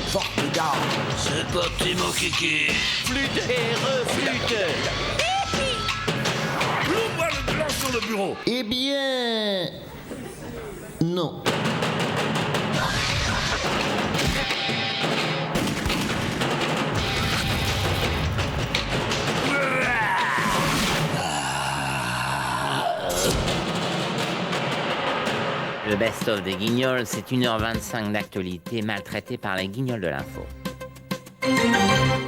Formidable. C'est parti, mon kiki. Flûte et reflûte. L'ouvre le blanc sur le bureau. Eh bien... non. Le best-of des Guignols, c'est 1h25 d'actualité maltraitée par les Guignols de l'info.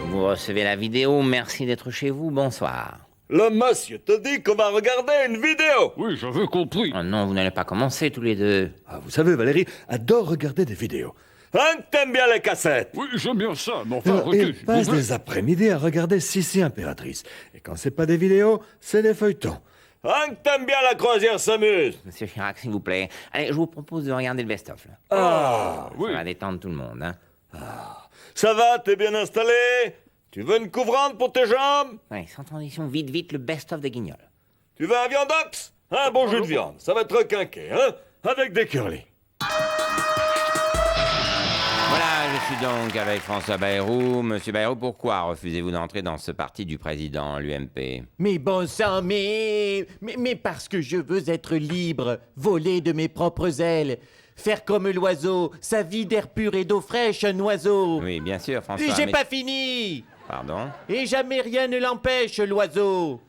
Vous recevez la vidéo, merci d'être chez vous, bonsoir. Le monsieur te dit qu'on va regarder une vidéo. Oui, j'avais compris. Oh non, vous n'allez pas commencer tous les deux. Ah, vous savez, Valérie adore regarder des vidéos. Hein, que t'aimes bien les cassettes. Oui, j'aime bien ça, mais enfin, Il passe des après-midi à regarder Sissi Impératrice. Et quand c'est pas des vidéos, c'est des feuilletons. Hein, que t'aimes bien la croisière s'amuse. Monsieur Chirac, s'il vous plaît. Allez, je vous propose de regarder le best-of, là. Ah, oui. Ça va détendre tout le monde, hein. ça va, t'es bien installé? Tu veux une couvrante pour tes jambes? Ouais, sans transition, vite, le best-of des Guignols. Tu veux un viandox? Un bon jus de viande, ça va te requinquer, hein? Avec des curly. Voilà, je suis donc avec François Bayrou. Monsieur Bayrou, pourquoi refusez-vous d'entrer dans ce parti du président, l'UMP? Mais bon sang, mais parce que je veux être libre, voler de mes propres ailes, faire comme l'oiseau, sa vie d'air pur et d'eau fraîche, un oiseau. Oui, bien sûr, François. Et j'ai mais- pas fini. Pardon? Et jamais rien ne l'empêche, l'oiseau.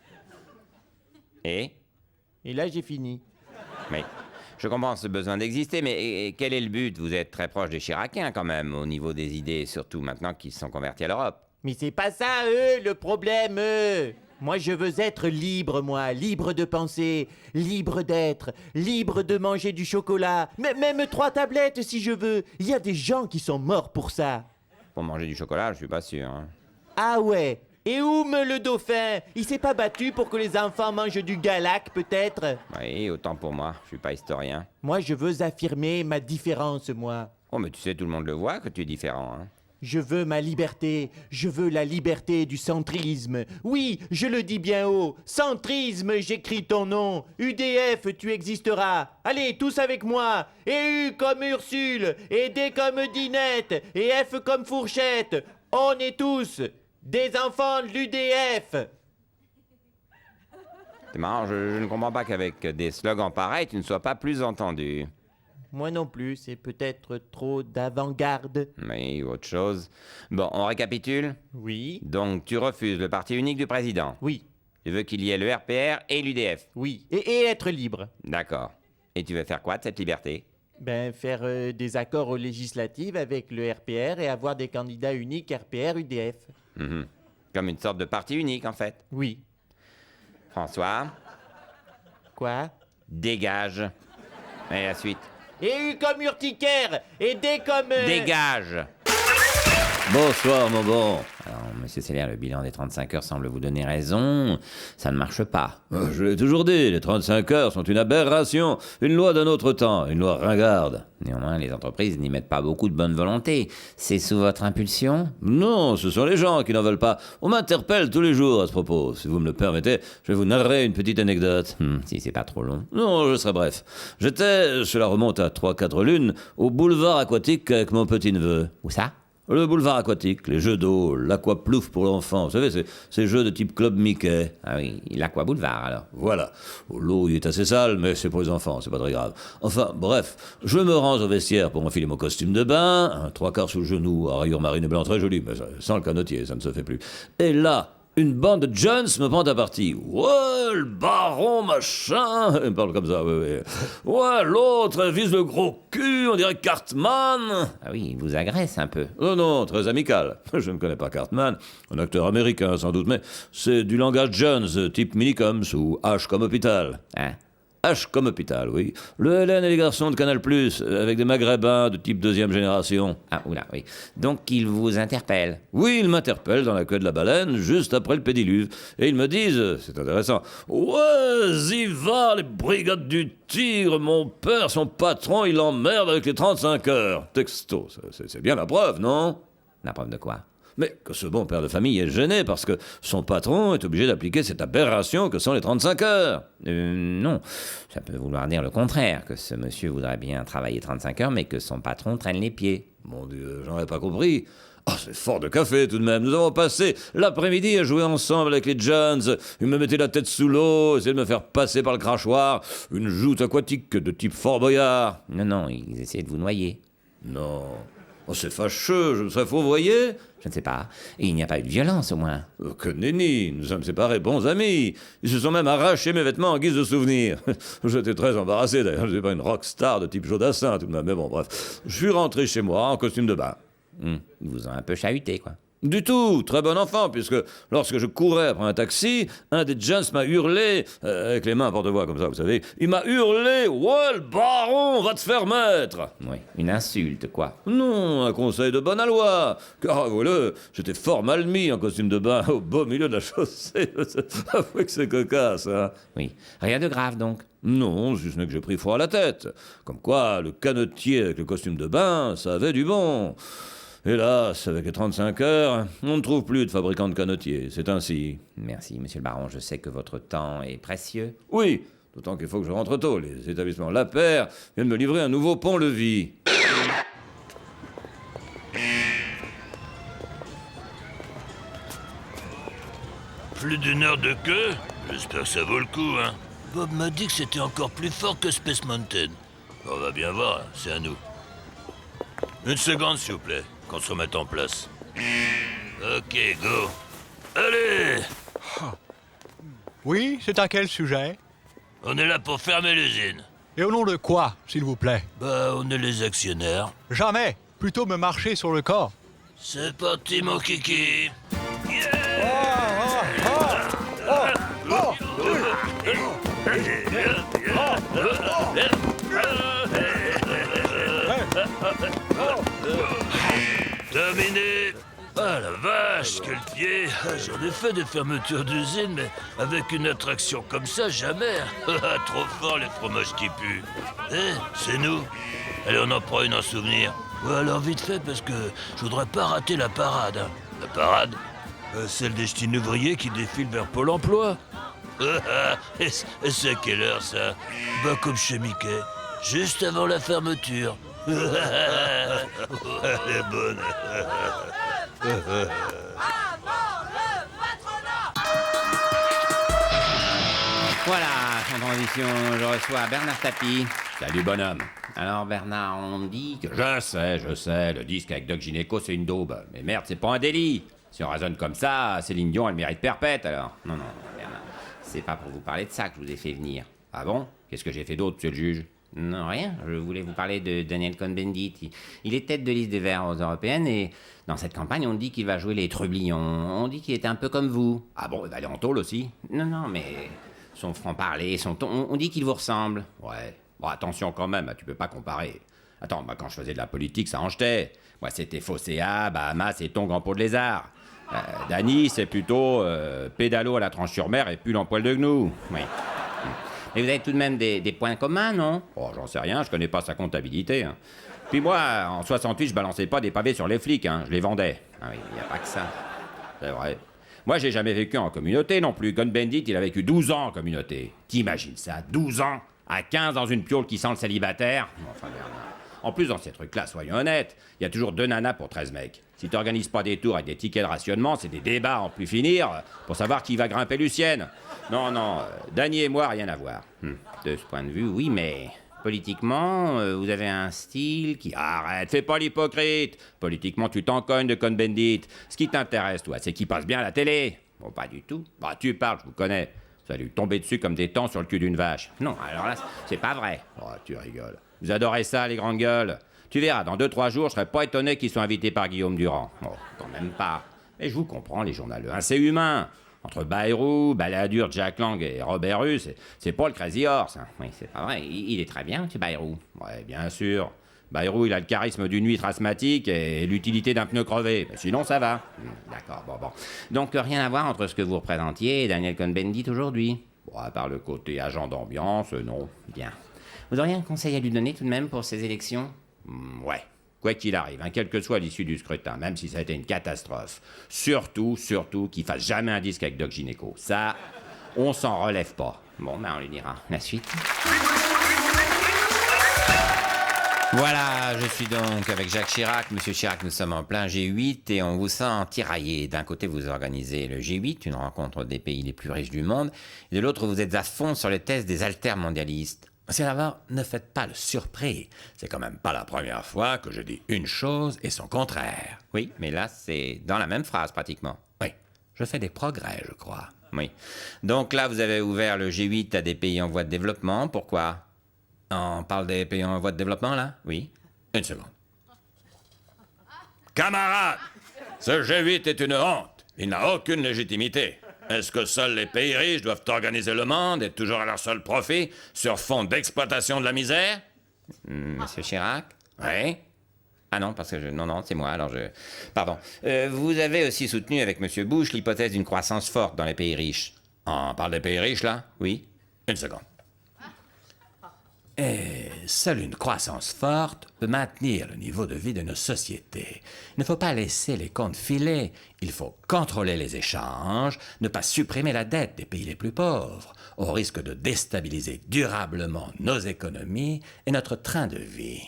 Et là, j'ai fini. Mais je comprends ce besoin d'exister, mais quel est le but? Vous êtes très proche des Chiraciens quand même, au niveau des idées, surtout maintenant qu'ils se sont convertis à l'Europe. Mais c'est pas ça, le problème, Moi, je veux être libre, moi, libre de penser, libre d'être, libre de manger du chocolat, même 3 tablettes si je veux. Il y a des gens qui sont morts pour ça. Pour manger du chocolat, je suis pas sûr. Hein. Ah ouais. Et où me le dauphin? Il s'est pas battu pour que les enfants mangent du galac, peut-être? Oui, autant pour moi, je suis pas historien. Moi, je veux affirmer ma différence, moi. Oh, mais tu sais, tout le monde le voit que tu es différent. Hein. Je veux ma liberté, je veux la liberté du centrisme. Oui, je le dis bien haut, centrisme, j'écris ton nom. UDF, tu existeras. Allez, tous avec moi. Et U comme Ursule, et D comme Dinette, et F comme Fourchette. On est tous des enfants de l'UDF. C'est marrant, je ne comprends pas qu'avec des slogans pareils, tu ne sois pas plus entendu. Moi non plus, c'est peut-être trop d'avant-garde. Oui, autre chose. Bon, on récapitule. Oui, Donc, tu refuses le parti unique du président. oui, Tu veux qu'il y ait le RPR et l'UDF. oui. Et être libre. D'accord. Et tu veux faire quoi de cette liberté? Ben, faire des accords aux législatives avec le RPR et avoir des candidats uniques RPR-UDF. Mhm. Comme une sorte de parti unique, en fait. Oui. François, Quoi? dégage. Et la suite. Et U comme urticaire, et D comme... Dégage. Bonsoir, mon bon. Alors, monsieur Seller, le bilan des 35 heures semble vous donner raison. Ça ne marche pas. Je l'ai toujours dit, les 35 heures sont une aberration, une loi d'un autre temps, une loi ringarde. Néanmoins, les entreprises n'y mettent pas beaucoup de bonne volonté. C'est sous votre impulsion? Non, ce sont les gens qui n'en veulent pas. On m'interpelle tous les jours à ce propos. Si vous me le permettez, je vais vous narrer une petite anecdote. Si c'est pas trop long. Non, je serai bref. J'étais, cela remonte à 3-4 lunes, au boulevard aquatique avec mon petit-neveu. Où ça? Le boulevard aquatique, les jeux d'eau, l'aquaplouf pour l'enfant, vous savez, ces jeux de type Club Mickey. Ah oui, l'Aqua Boulevard, alors. Voilà. L'eau, il est assez sale, mais c'est pour les enfants, c'est pas très grave. Enfin, bref, je me rends au vestiaire pour m'enfiler mon costume de bain, un 3/4 sous le genou, à rayures marine et blanc très joli, mais sans le canotier, ça ne se fait plus. Et là, une bande de Jones me prend à partie. Ouais, le baron, machin. Il me parle comme ça, ouais. Ouais, l'autre, elle vise le gros cul, on dirait Cartman. Ah oui, il vous agresse un peu. Oh non, très amical. Je ne connais pas Cartman, un acteur américain sans doute, mais c'est du langage Jones, type Minicoms ou H comme hôpital. Hein? H comme hôpital, oui. Le Hélène et les garçons de Canal+, avec des maghrébins de type 2e génération. Ah, oula, oui. Donc, il vous interpelle. Oui, ils m'interpellent dans la queue de la baleine, juste après le pédiluve. Et ils me disent, c'est intéressant, « Ouais, Ziva, les brigades du Tigre, mon père, son patron, il l'emmerde avec les 35 heures. » Texto, c'est bien la preuve, non? La preuve de quoi? Mais que ce bon père de famille est gêné parce que son patron est obligé d'appliquer cette aberration que sont les 35 heures. Non. Ça peut vouloir dire le contraire, que ce monsieur voudrait bien travailler 35 heures, mais que son patron traîne les pieds. Mon Dieu, j'en ai pas compris. Oh, c'est fort de café tout de même. Nous avons passé l'après-midi à jouer ensemble avec les Jones. Ils me mettaient la tête sous l'eau, essayaient de me faire passer par le crachoir. Une joute aquatique de type Fort Boyard. Non, non, ils essayaient de vous noyer. Non. Oh, c'est fâcheux, je me serais fourvoyé. Je ne sais pas. Et il n'y a pas eu de violence, au moins. Que nenni, nous sommes séparés bons amis. Ils se sont même arrachés mes vêtements en guise de souvenir. J'étais très embarrassé d'ailleurs, je n'étais pas une rockstar de type Jodassin tout de même, mais bon, bref. Je suis rentré chez moi en costume de bain. Ils vous ont un peu chahuté, quoi. Du tout, très bon enfant, puisque lorsque je courais après un taxi, un des Jones m'a hurlé, avec les mains à porte-voix comme ça, vous savez, il m'a hurlé « Ouais, le baron, va te faire mettre !» Oui, une insulte, quoi. Non, un conseil de bonne aloi, car avouez-le, j'étais fort mal mis en costume de bain au beau milieu de la chaussée. Avouez que c'est cocasse, hein. Oui, rien de grave, donc. Non, si ce n'est que j'ai pris froid à la tête. Comme quoi, le canotier avec le costume de bain, ça avait du bon. Hélas, avec les 35 heures, on ne trouve plus de fabricant de canotiers, c'est ainsi. Merci, monsieur le baron, je sais que votre temps est précieux. Oui, d'autant qu'il faut que je rentre tôt. Les établissements La Paire viennent me livrer un nouveau pont-levis. Plus d'une heure de queue? J'espère que ça vaut le coup, hein. Bob m'a dit que c'était encore plus fort que Space Mountain. On va bien voir, c'est à nous. Une seconde, s'il vous plaît, qu'on se remette en place. Ok, go. Allez! Oui, c'est à quel sujet? On est là pour fermer l'usine. Et au nom de quoi, s'il vous plaît? Bah, on est les actionnaires. Jamais. Plutôt me marcher sur le corps. C'est parti, mon kiki. Terminé. Ah la vache, quel pied. J'en ai fait des fermetures d'usine, mais avec une attraction comme ça, jamais. Trop fort les fromages qui puent. C'est nous. Allez, on en prend une en souvenir. Ouais, alors vite fait, parce que je voudrais pas rater la parade. Hein. La parade? Celle des ch'tis ouvriers qui défilent vers Pôle emploi. Et c'est à quelle heure, ça? Bah, comme chez Mickey. Juste avant la fermeture. Elle est bonne. Voilà, sans transition, je reçois Bernard Tapie. Salut, bonhomme. Alors, Bernard, on me dit que... Je sais, le disque avec Doc Gynéco, c'est une daube. Mais merde, c'est pas un délit. Si on raisonne comme ça, Céline Dion, elle mérite perpète, alors. Non, Bernard, c'est pas pour vous parler de ça que je vous ai fait venir. Ah bon? Qu'est-ce que j'ai fait d'autre, monsieur le juge? Non, rien. Je voulais vous parler de Daniel Cohn-Bendit. Il est tête de liste des Verts aux Européennes et dans cette campagne, on dit qu'il va jouer les trublions. On dit qu'il est un peu comme vous. Ah bon, il va aller en tôle aussi? Non, mais son franc-parler, son ton, on dit qu'il vous ressemble. Ouais. Bon, attention quand même, tu peux pas comparer. Attends, quand je faisais de la politique, ça en jetait. Moi, c'était Fosséa, Bahamas et Tongs en peau de lézard. Dany, c'est plutôt pédalo à la tranche-sur-mer et pull en poil de gnou. Oui. Mais vous avez tout de même des points communs, non? Oh, j'en sais rien, je connais pas sa comptabilité. Hein. Puis moi, en 68, je balançais pas des pavés sur les flics, hein, je les vendais. Ah oui, il n'y a pas que ça. C'est vrai. Moi, j'ai jamais vécu en communauté non plus. Cohn-Bendit, il a vécu 12 ans en communauté. T'imagines ça, 12 ans? À 15 dans une piole qui sent le célibataire? Enfin, Bernard. En plus, dans ces trucs-là, soyons honnêtes, il y a toujours 2 nanas pour 13 mecs. Si t'organises pas des tours avec des tickets de rationnement, c'est des débats en plus finir pour savoir qui va grimper Lucienne. Non, Dany et moi, rien à voir. De ce point de vue, oui, mais politiquement, vous avez un style qui... Arrête, fais pas l'hypocrite. Politiquement, tu t'en cognes de Cohn-Bendit. Ce qui t'intéresse, toi, c'est qu'il passe bien à la télé. Bon, pas du tout. Bah, tu parles, je vous connais. Vous allez lui tomber dessus comme des temps sur le cul d'une vache. Non, alors là, c'est pas vrai. Oh, tu rigoles. Vous adorez ça, les grandes gueules. Tu verras, dans 2-3 jours, je serais pas étonné qu'ils soient invités par Guillaume Durand. Oh, quand même pas. Mais je vous comprends, les journaleux. Hein, c'est humain. Entre Bayrou, Balladur, Jack Lang et Robert Russe, c'est pas le Crazy Horse. Hein. Oui, c'est pas vrai. Il est très bien, M. Bayrou. Ouais, bien sûr. Bayrou, il a le charisme d'une huître asthmatique et l'utilité d'un pneu crevé. Mais sinon, ça va. D'accord, bon. Donc, rien à voir entre ce que vous représentiez et Daniel Cohn-Bendit aujourd'hui? Bon, à part le côté agent d'ambiance, non. Bien. Vous auriez un conseil à lui donner tout de même pour ces élections? Ouais. Quoi qu'il arrive, hein, quelle que soit l'issue du scrutin, même si ça a été une catastrophe, surtout qu'il fasse jamais un disque avec Doc Gynéco. Ça, on s'en relève pas. Bon, on lui dira. La suite. Voilà, je suis donc avec Jacques Chirac. Monsieur Chirac, nous sommes en plein G8 et on vous sent tiraillé. D'un côté, vous organisez le G8, une rencontre des pays les plus riches du monde, et de l'autre, vous êtes à fond sur les thèses des altermondialistes. C'est d'abord, ne faites pas le surpris. C'est quand même pas la première fois que je dis une chose et son contraire. Oui, mais là, c'est dans la même phrase pratiquement. Oui, je fais des progrès, je crois. Oui. Donc là, vous avez ouvert le G8 à des pays en voie de développement. Pourquoi ? On parle des pays en voie de développement, là? Oui. Une seconde. Camarades, ce G8 est une honte. Il n'a aucune légitimité. Est-ce que seuls les pays riches doivent organiser le monde et toujours à leur seul profit sur fond d'exploitation de la misère? Monsieur Chirac? Oui. Ah non, parce que non, c'est moi, alors je... Pardon. Vous avez aussi soutenu avec Monsieur Bush l'hypothèse d'une croissance forte dans les pays riches. On parle des pays riches, là? Oui. Une seconde. Et seule une croissance forte peut maintenir le niveau de vie de nos sociétés. Il ne faut pas laisser les comptes filer. Il faut contrôler les échanges, ne pas supprimer la dette des pays les plus pauvres, au risque de déstabiliser durablement nos économies et notre train de vie.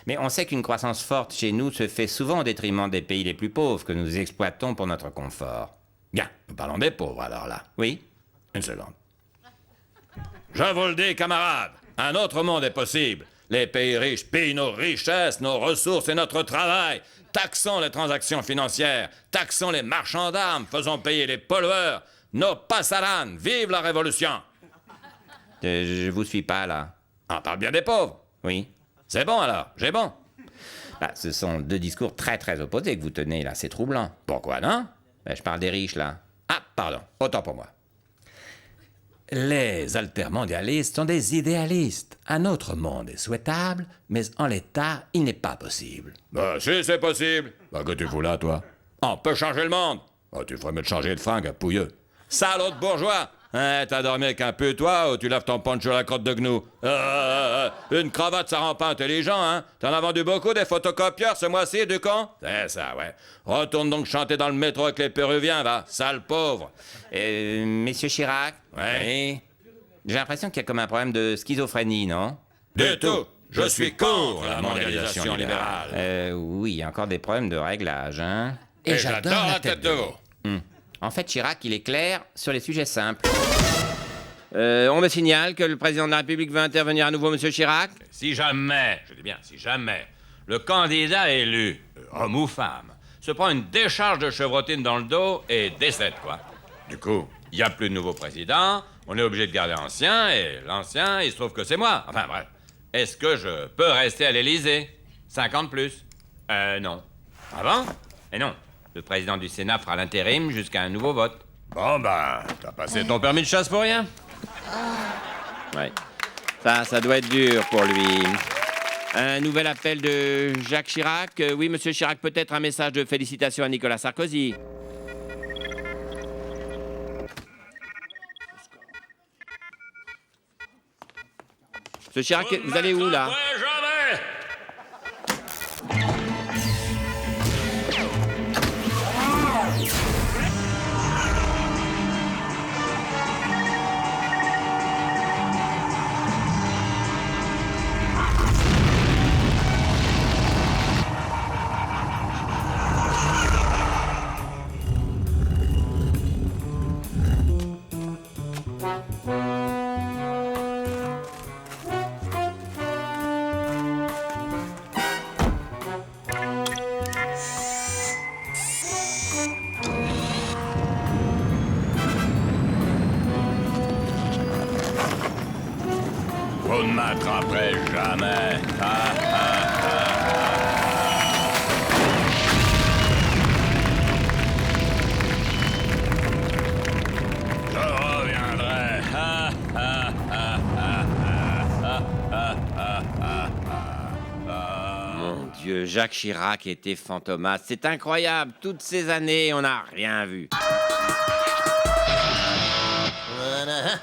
Mais on sait qu'une croissance forte chez nous se fait souvent au détriment des pays les plus pauvres que nous exploitons pour notre confort. Bien, nous parlons des pauvres alors là. Oui? Une seconde. Je vous le dis, camarades, un autre monde est possible. Les pays riches pillent nos richesses, nos ressources et notre travail. Taxons les transactions financières, taxons les marchands d'armes, faisons payer les pollueurs. Nos passaran, vive la révolution! Je vous suis pas, là. On parle bien des pauvres. Oui. C'est bon, alors, j'ai bon. Ce sont deux discours très, très opposés que vous tenez, là. C'est troublant. Pourquoi, non? Je parle des riches, là. Ah, pardon. Autant pour moi. Les altermondialistes sont des idéalistes. Un autre monde est souhaitable, mais en l'état, il n'est pas possible. Si, c'est possible. Que tu fous là, toi? On peut changer le monde. Tu ferais mieux de changer de fringue, pouilleux. Salaud de bourgeois! T'as dormi avec un peu, toi, ou tu laves ton poncho à la crotte de gnou? Une cravate, ça rend pas intelligent, hein? T'en as vendu beaucoup des photocopieurs ce mois-ci, du con? C'est ça, ouais. Retourne donc chanter dans le métro avec les Péruviens, va, sale pauvre. Monsieur Chirac? Oui? J'ai l'impression qu'il y a comme un problème de schizophrénie, non? Du tout! Je suis contre la mondialisation libérale. Oui, il y a encore des problèmes de réglage, hein? Et j'adore la tête de veau. En fait, Chirac, il est clair sur les sujets simples. On me signale que le président de la République veut intervenir à nouveau, monsieur Chirac. Si jamais, je dis bien, si jamais, le candidat élu, homme ou femme, se prend une décharge de chevrotine dans le dos et décède, quoi. Du coup, il n'y a plus de nouveau président, on est obligé de garder l'ancien, et l'ancien, il se trouve que c'est moi. Enfin, bref. Est-ce que je peux rester à l'Élysée? 50 plus? Non. Ah bon? Et non. Le président du Sénat fera l'intérim jusqu'à un nouveau vote. Bon, t'as passé ton permis de chasse pour rien? Ouais. Ça doit être dur pour lui. Un nouvel appel de Jacques Chirac. Oui, monsieur Chirac, peut-être un message de félicitations à Nicolas Sarkozy. Monsieur Chirac, vous allez où, là? Jamais! Vous ne m'attraperez jamais. Je reviendrai. Mon Dieu, Jacques Chirac était fantomas. C'est incroyable. Toutes ces années, on n'a rien vu. Voilà.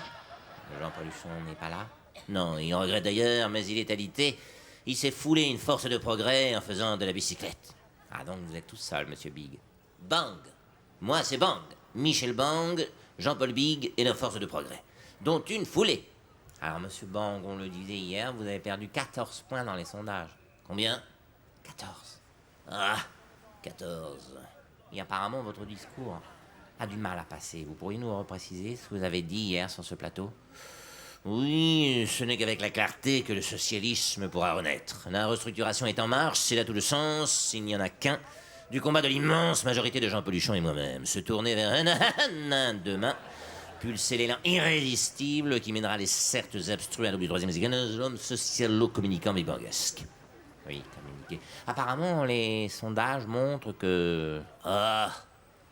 Jean Paluchon n'est pas là? Non, il regrette d'ailleurs, mais il est alité. Il s'est foulé une force de progrès en faisant de la bicyclette. Ah donc vous êtes tout seul, monsieur Big. Bang. Moi, c'est Bang. Michel Bang, Jean-Paul Big et la force de progrès. Dont une foulée. Alors, monsieur Bang, on le disait hier, vous avez perdu 14 points dans les sondages. Combien? 14. Ah, 14. Et apparemment, votre discours a du mal à passer. Vous pourriez nous repréciser ce que vous avez dit hier sur ce plateau? Oui, ce n'est qu'avec la clarté que le socialisme pourra renaître. La restructuration est en marche, c'est là tout le sens, il n'y en a qu'un. Du combat de l'immense majorité de Jean Pauluchon et moi-même. Se tourner vers un demain, pulser l'élan irrésistible qui mènera les certes abstrues à l'objet du troisième siècle, l'homme socialo-communicant mais burlesque. Oui, communiquer. Apparemment, les sondages montrent que... Ah,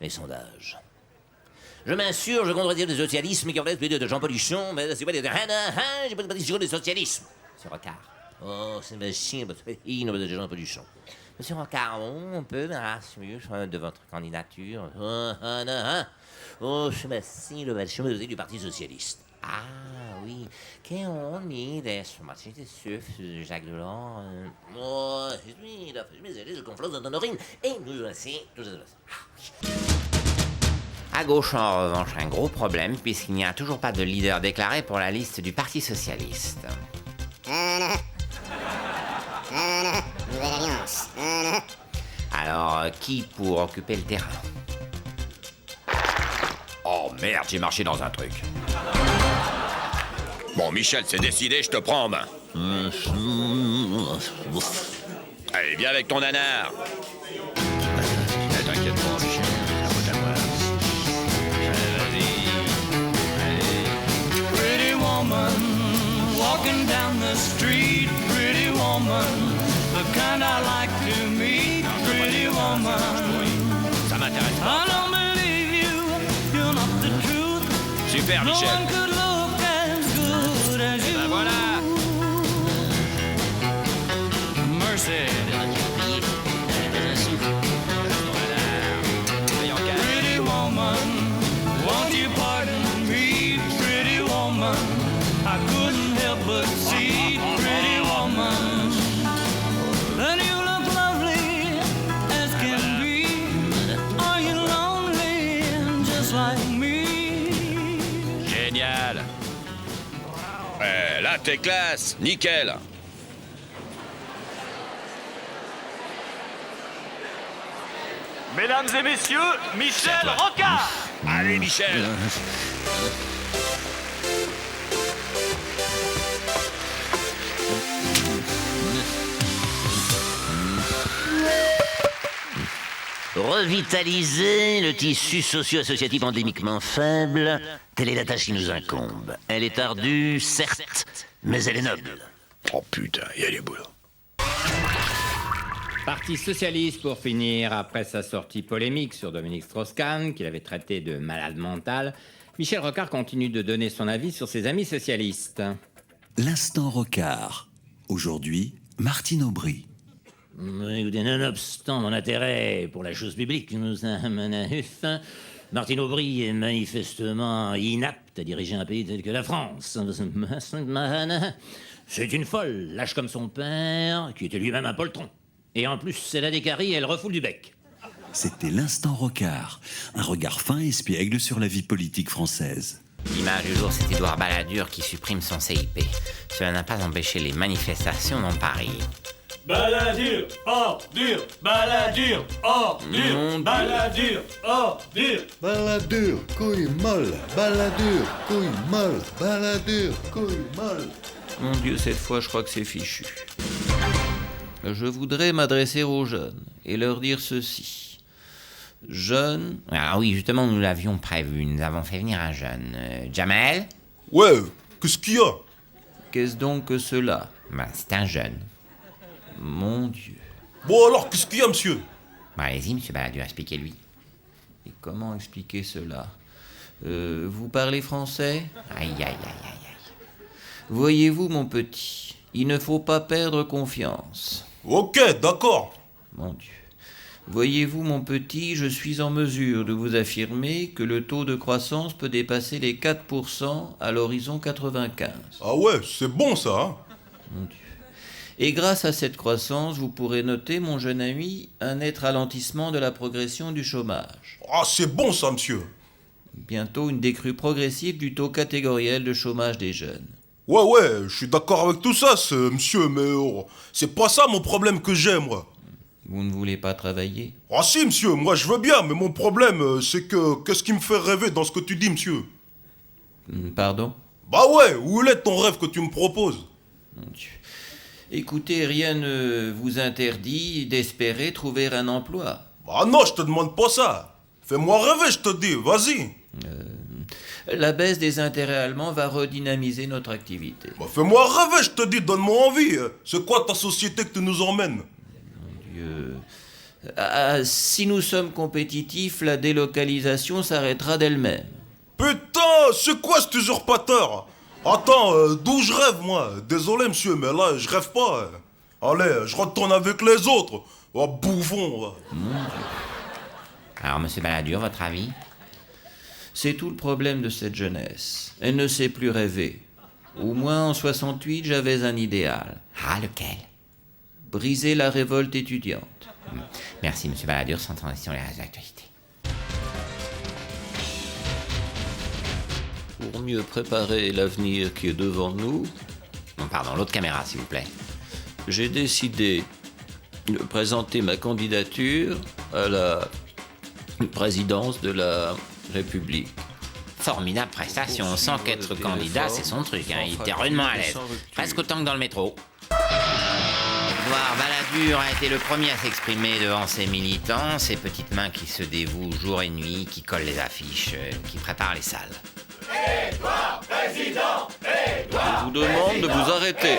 les sondages. Je m'insurge contre le socialisme qui relève de Jean Pauluchon, mais c'est pas des... J'ai pas de sur le socialisme. Monsieur Rocard. Oh, c'est machine, il de Jean Pauluchon. Monsieur Rocard, on peut me rassurer de votre candidature. Oh, je m'assieds le chemin du Parti Socialiste. Ah oui, qu'on mis des somatités sur Jacques Delors. Oh, oui, il a fait mes allées de confiance dans Honorine. Et nous aussi, tout ça. À gauche, en revanche, un gros problème, puisqu'il n'y a toujours pas de leader déclaré pour la liste du Parti Socialiste. Nouvelle alliance. Alors, qui pour occuper le terrain? Oh merde, j'ai marché dans un truc. Bon, Michel, c'est décidé, je te prends en main. Allez, viens avec ton nanar. T'inquiète pas, Michel, la faute à moi. Pretty woman, walking down the street. Pretty woman, the kind I like to meet. Pretty woman, Ça m'intéresse pas. I don't believe you, you're not the truth. Super, No Michel. one could look as good as you. Ben voilà. Mercy. Pretty woman, won't you pardon me? Pretty woman, I couldn't help but see. Pretty woman, and you look lovely as can be. Are you lonely just like me? Génial. Là, t'es classe. Nickel. Mesdames et messieurs, Michel Rocard. Allez, Michel. Revitaliser le tissu socio-associatif endémiquement faible, telle est la tâche qui nous incombe. Elle est ardue, certes, mais elle est noble. Oh putain, il y a du boulot. Parti socialiste pour finir, après sa sortie polémique sur Dominique Strauss-Kahn, qu'il avait traité de malade mental, Michel Rocard continue de donner son avis sur ses amis socialistes. L'instant Rocard. Aujourd'hui, Martine Aubry. Écoutez, nonobstant mon intérêt pour la chose publique nous amène à fin, Martine Aubry est manifestement inapte à diriger un pays tel que la France. C'est une folle, lâche comme son père, qui était lui-même un poltron. Et en plus, elle a des caries et elle refoule du bec. C'était l'instant Rocard. Un regard fin et espiègle sur la vie politique française. L'image du jour, c'est Édouard Balladur qui supprime son CIP. Cela n'a pas empêché les manifestations dans Paris. Balladur, ordure, Balladur, ordure, Balladur, ordure. Balladur, couille molle, Balladur, couille molle, Balladur, couille molle. Mon Dieu, cette fois, je crois que c'est fichu. Je voudrais m'adresser aux jeunes et leur dire ceci. Jeunes... Ah oui, justement, nous l'avions prévu. Nous avons fait venir un jeune. Jamel? Ouais, qu'est-ce qu'il y a? Qu'est-ce donc que cela? C'est un jeune. Mon Dieu. Bon alors, qu'est-ce qu'il y a, monsieur? Allez-y, monsieur Balladur, expliquez-lui. Et comment expliquer cela? Vous parlez français? Aïe, aïe, aïe, aïe, aïe. Voyez-vous, mon petit, il ne faut pas perdre confiance. Ok, d'accord. Mon Dieu. Voyez-vous, mon petit, je suis en mesure de vous affirmer que le taux de croissance peut dépasser les 4% à l'horizon 95. Ah ouais, c'est bon ça, hein? Mon Dieu. Et grâce à cette croissance, vous pourrez noter, mon jeune ami, un net ralentissement de la progression du chômage. Ah, c'est bon ça, monsieur. Bientôt une décrue progressive du taux catégoriel de chômage des jeunes. Ouais, je suis d'accord avec tout ça, monsieur, mais c'est pas ça mon problème que j'ai, moi. Vous ne voulez pas travailler? Ah si, monsieur, moi je veux bien, mais mon problème, c'est que... Qu'est-ce qui me fait rêver dans ce que tu dis, monsieur? Pardon? Bah ouais, où est ton rêve que tu me proposes? Mon Dieu. Écoutez, rien ne vous interdit d'espérer trouver un emploi. Ah non, je te demande pas ça. Fais-moi rêver, je te dis, vas-y. La baisse des intérêts allemands va redynamiser notre activité. Bah fais-moi rêver, je te dis, donne-moi envie. C'est quoi ta société que tu nous emmènes? Mon Dieu. Si nous sommes compétitifs, la délocalisation s'arrêtera d'elle-même. Putain, c'est quoi cet usurpateur? Attends, d'où je rêve, moi? Désolé, monsieur, mais là, je rêve pas. Allez, je retourne avec les autres. Oh, bouffon, va. Mon Dieu. Alors, monsieur Balladur, votre avis? C'est tout le problème de cette jeunesse. Elle ne sait plus rêver. Au moins en 68, j'avais un idéal. Ah, lequel? Briser la révolte étudiante. Merci, monsieur Balladur, sans transition les restes de l'actualité. Pour mieux préparer l'avenir qui est devant nous, Non, pardon, l'autre caméra, s'il vous plaît. j'ai décidé de présenter ma candidature à la présidence de la République. Formidable prestation, sans qu'être candidat, c'est son truc, hein. Il était rudement à l'aise. Presque autant que dans le métro. Edouard Balladur a été le premier à s'exprimer devant ses militants, ces petites mains qui se dévouent jour et nuit, qui collent les affiches, qui préparent les salles. Édouard Président! Je vous demande de vous arrêter.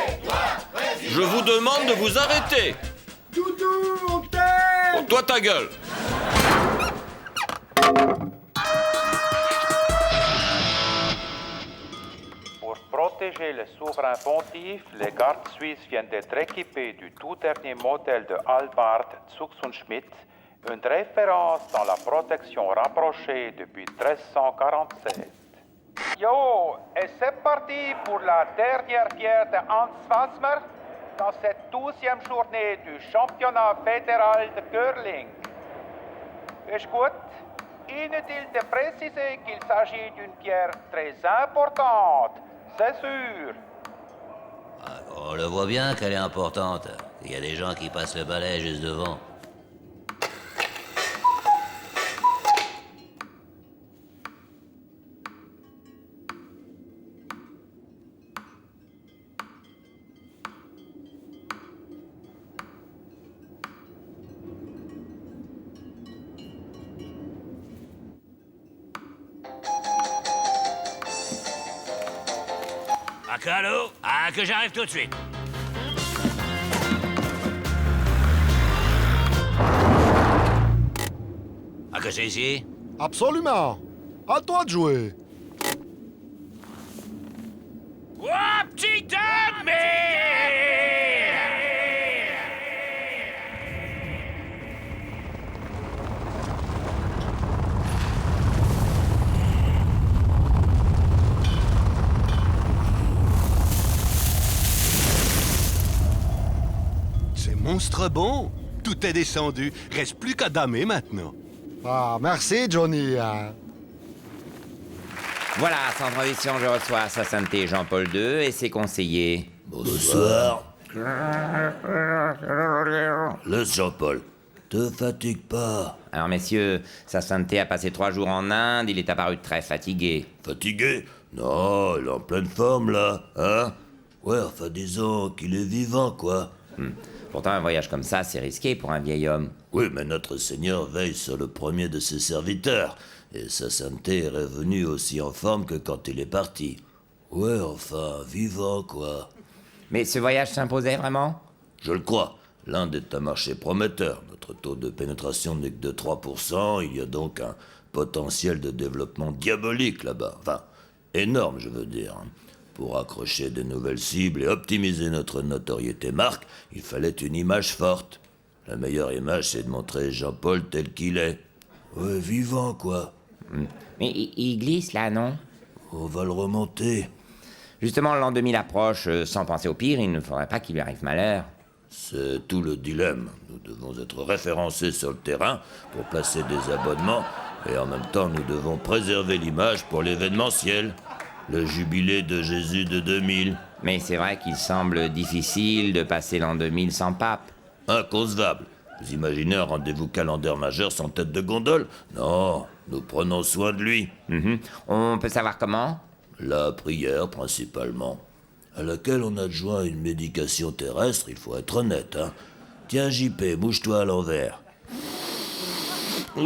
Je vous demande de vous arrêter. Doudou, on t'aime! Oh, toi ta gueule. Pour protéger le souverain pontife, les gardes suisses viennent d'être équipés du tout dernier modèle de Albart Schmidt, une référence dans la protection rapprochée depuis 1347. Yo, et c'est parti pour la dernière pierre de Hans Fassmer dans cette 12e journée du championnat fédéral de curling. Écoute, inutile de préciser qu'il s'agit d'une pierre très importante, c'est sûr. On le voit bien qu'elle est importante. Il y a des gens qui passent le balai juste devant. Allô? Ah, que j'arrive tout de suite. Ah, que c'est ici? Absolument. À toi de jouer. Oh, petit homme! Monstre bon. Tout est descendu. Reste plus qu'à damer maintenant. Ah, merci, Johnny. Voilà, sans transition, je reçois Sa Sainteté Jean-Paul II et ses conseillers. Bonsoir. Laisse Jean-Paul. Te fatigue pas. Alors, messieurs, Sa Sainteté a passé 3 jours en Inde, il est apparu très fatigué. Fatigué? Non, il est en pleine forme, là. Hein? Ouais, enfin, disons qu'il est vivant, quoi. Pourtant, un voyage comme ça, c'est risqué pour un vieil homme. Oui, mais notre Seigneur veille sur le premier de ses serviteurs. Et Sa Sainteté est revenu aussi en forme que quand il est parti. Ouais, enfin, vivant, quoi. Mais ce voyage s'imposait vraiment? Je le crois. L'Inde est un marché prometteur. Notre taux de pénétration n'est que de 3%. Il y a donc un potentiel de développement diabolique là-bas. Enfin, énorme, je veux dire. Pour accrocher de nouvelles cibles et optimiser notre notoriété marque, il fallait une image forte. La meilleure image, c'est de montrer Jean-Paul tel qu'il est. Ouais, vivant, quoi. Mais il glisse, là, non? On va le remonter. Justement, l'an 2000 approche, sans penser au pire, il ne faudrait pas qu'il lui arrive malheur. C'est tout le dilemme. Nous devons être référencés sur le terrain pour placer des abonnements, et en même temps, nous devons préserver l'image pour l'événementiel. Le jubilé de Jésus de 2000. Mais c'est vrai qu'il semble difficile de passer l'an 2000 sans pape. Inconcevable. Vous imaginez un rendez-vous calendaire majeur sans tête de gondole? Non, nous prenons soin de lui. On peut savoir comment? La prière, principalement. À laquelle on adjoint une médication terrestre, il faut être honnête, hein. Tiens, JP, bouge-toi à l'envers. On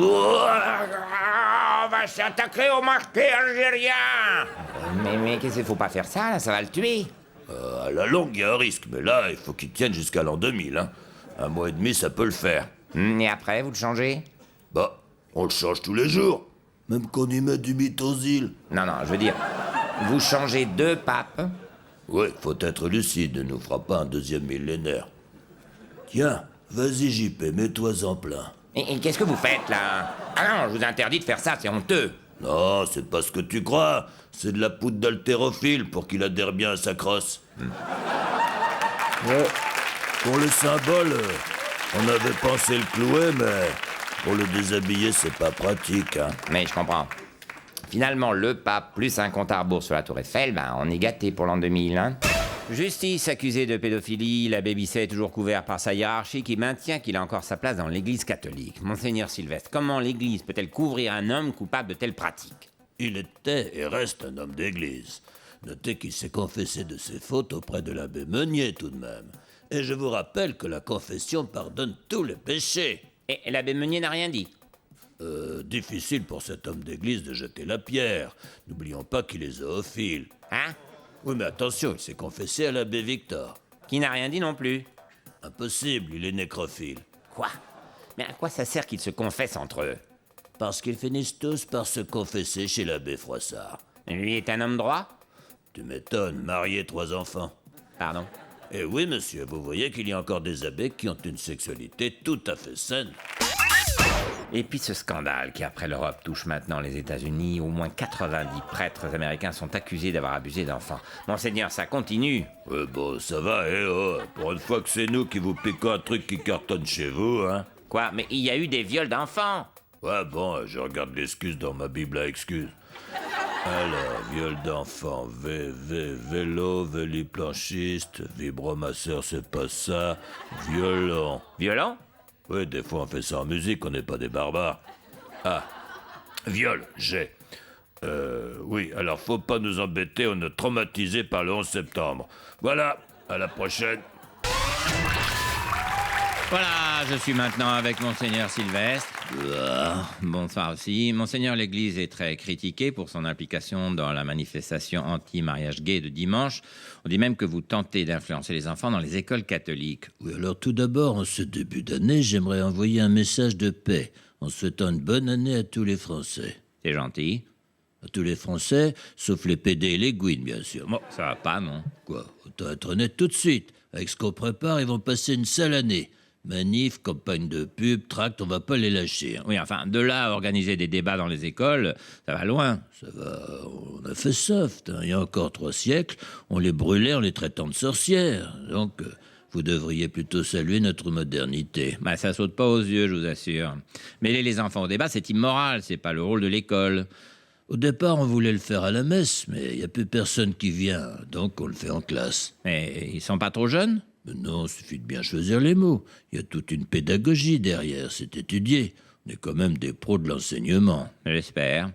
va s'attaquer au marqué algérien. Mais qu'est-ce qu'il faut pas faire ça, là, ça va le tuer. À la longue, il y a un risque, mais là, il faut qu'il tienne jusqu'à l'an 2000, hein. 1 mois et demi, ça peut le faire. Et après, vous le changez? Bah, on le change tous les jours. Même qu'on y met du mitosil. Non, je veux dire, vous changez 2 papes? Oui, faut être lucide, ne nous fera pas un 2e millénaire. Tiens, vas-y JP, mets-toi en plein. Et qu'est-ce que vous faites, là? Ah non, je vous interdis de faire ça, c'est honteux. Non, c'est pas ce que tu crois. C'est de la poudre d'haltérophile pour qu'il adhère bien à sa crosse. Ouais. Pour le symbole, on avait pensé le clouer, mais pour le déshabiller, c'est pas pratique, hein. Mais je comprends. Finalement, le pape plus un compte à rebours sur la tour Eiffel, on est gâté pour l'an 2000, hein. Justice accusé de pédophilie, l'abbé Bisset est toujours couvert par sa hiérarchie qui maintient qu'il a encore sa place dans l'église catholique. Monseigneur Sylvestre, comment l'église peut-elle couvrir un homme coupable de telles pratiques? Il était et reste un homme d'église. Notez qu'il s'est confessé de ses fautes auprès de l'abbé Meunier tout de même. Et je vous rappelle que la confession pardonne tous les péchés. Et l'abbé Meunier n'a rien dit? Difficile pour cet homme d'église de jeter la pierre. N'oublions pas qu'il est zoophile. Hein? Oui, mais attention, il s'est confessé à l'abbé Victor. Qui n'a rien dit non plus. Impossible, il est nécrophile. Quoi? Mais à quoi ça sert qu'ils se confessent entre eux? Parce qu'ils finissent tous par se confesser chez l'abbé Froissart. Lui est un homme droit? Tu m'étonnes, marié, 3 enfants. Pardon? Eh oui, monsieur, vous voyez qu'il y a encore des abbés qui ont une sexualité tout à fait saine. Et puis ce scandale qui, après l'Europe, touche maintenant les États-Unis. Au moins 90 prêtres américains sont accusés d'avoir abusé d'enfants. Monseigneur, ça continue. Ouais, bon, ça va, pour une fois que c'est nous qui vous piquons un truc qui cartonne chez vous, hein. Quoi? Mais il y a eu des viols d'enfants. Ouais, bon, je regarde l'excuse dans ma Bible à excuses. Alors, viol d'enfant, vélo, véliplanchiste, vibromasseur, c'est pas ça, violon. Violon? Oui, des fois on fait ça en musique, on n'est pas des barbares. Ah, viol, j'ai. Oui, alors faut pas nous embêter, on est traumatisés par le 11 septembre. Voilà, à la prochaine. Voilà, je suis maintenant avec Monseigneur Sylvestre. Bonsoir aussi. Monseigneur, l'Église est très critiquée pour son implication dans la manifestation anti-mariage gay de dimanche. On dit même que vous tentez d'influencer les enfants dans les écoles catholiques. Oui, alors tout d'abord, en ce début d'année, j'aimerais envoyer un message de paix en souhaitant une bonne année à tous les Français. C'est gentil. À tous les Français, sauf les PD et les Gouines, bien sûr. Bon, ça va pas, non? Quoi? Autant être honnête tout de suite. Avec ce qu'on prépare, ils vont passer une sale année. Manif, campagne de pub, tract, on va pas les lâcher. Hein. Oui, enfin, de là à organiser des débats dans les écoles, ça va loin. Ça va, on a fait soft. Hein. Il y a encore 3 siècles, on les brûlait en les traitant de sorcières. Donc, vous devriez plutôt saluer notre modernité. Ça saute pas aux yeux, je vous assure. Mêler les enfants au débat, c'est immoral, c'est pas le rôle de l'école. Au départ, on voulait le faire à la messe, mais il n'y a plus personne qui vient, donc on le fait en classe. Mais ils sont pas trop jeunes? Mais non, il suffit de bien choisir les mots. Il y a toute une pédagogie derrière, c'est étudié. On est quand même des pros de l'enseignement. J'espère.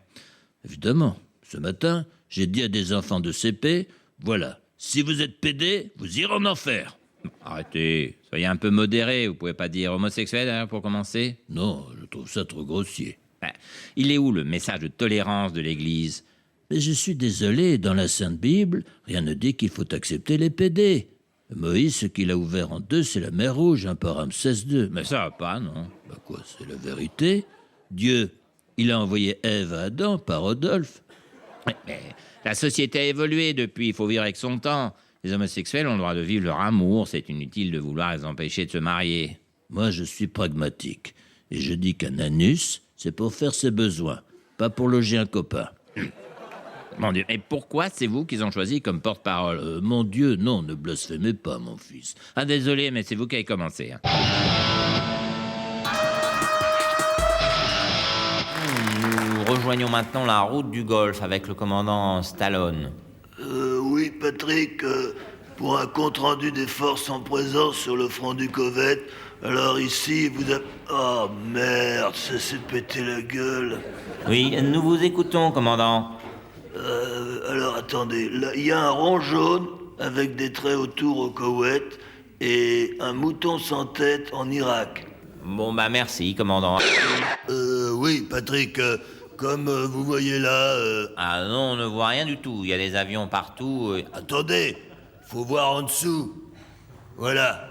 Évidemment. Ce matin, j'ai dit à des enfants de CP, voilà, si vous êtes pédé, vous irez en enfer. Arrêtez, soyez un peu modéré, vous pouvez pas dire homosexuel hein, pour commencer? Non, je trouve ça trop grossier. Il est où le message de tolérance de l'Église? Mais je suis désolé, dans la Sainte Bible, rien ne dit qu'il faut accepter les pédés. Moïse, ce qu'il a ouvert en 2, c'est la mer Rouge, par Ramsès II. Mais ça va pas, non? Quoi, c'est la vérité. Dieu, il a envoyé Ève à Adam par Rodolphe. Mais la société a évolué depuis, il faut vivre avec son temps. Les homosexuels ont le droit de vivre leur amour, c'est inutile de vouloir les empêcher de se marier. Moi, je suis pragmatique. Et je dis qu'un anus, c'est pour faire ses besoins, pas pour loger un copain. Mon Dieu, et pourquoi c'est vous qu'ils ont choisi comme porte-parole? Mon Dieu, non, ne blasphémez pas, mon fils. Ah, désolé, mais c'est vous qui avez commencé. Hein. Nous rejoignons maintenant la route du Golfe avec le commandant Stallone. Oui, Patrick, pour un compte-rendu des forces en présence sur le front du Koweït, alors ici, vous avez... Oh merde, ça s'est pété la gueule. Oui, nous vous écoutons, commandant. Alors attendez, là, il y a un rond jaune avec des traits autour au Koweït et un mouton sans tête en Irak. Bon, bah merci, commandant. Oui, Patrick, comme vous voyez là... Ah non, on ne voit rien du tout. Il y a des avions partout. Attendez, faut voir en dessous. Voilà.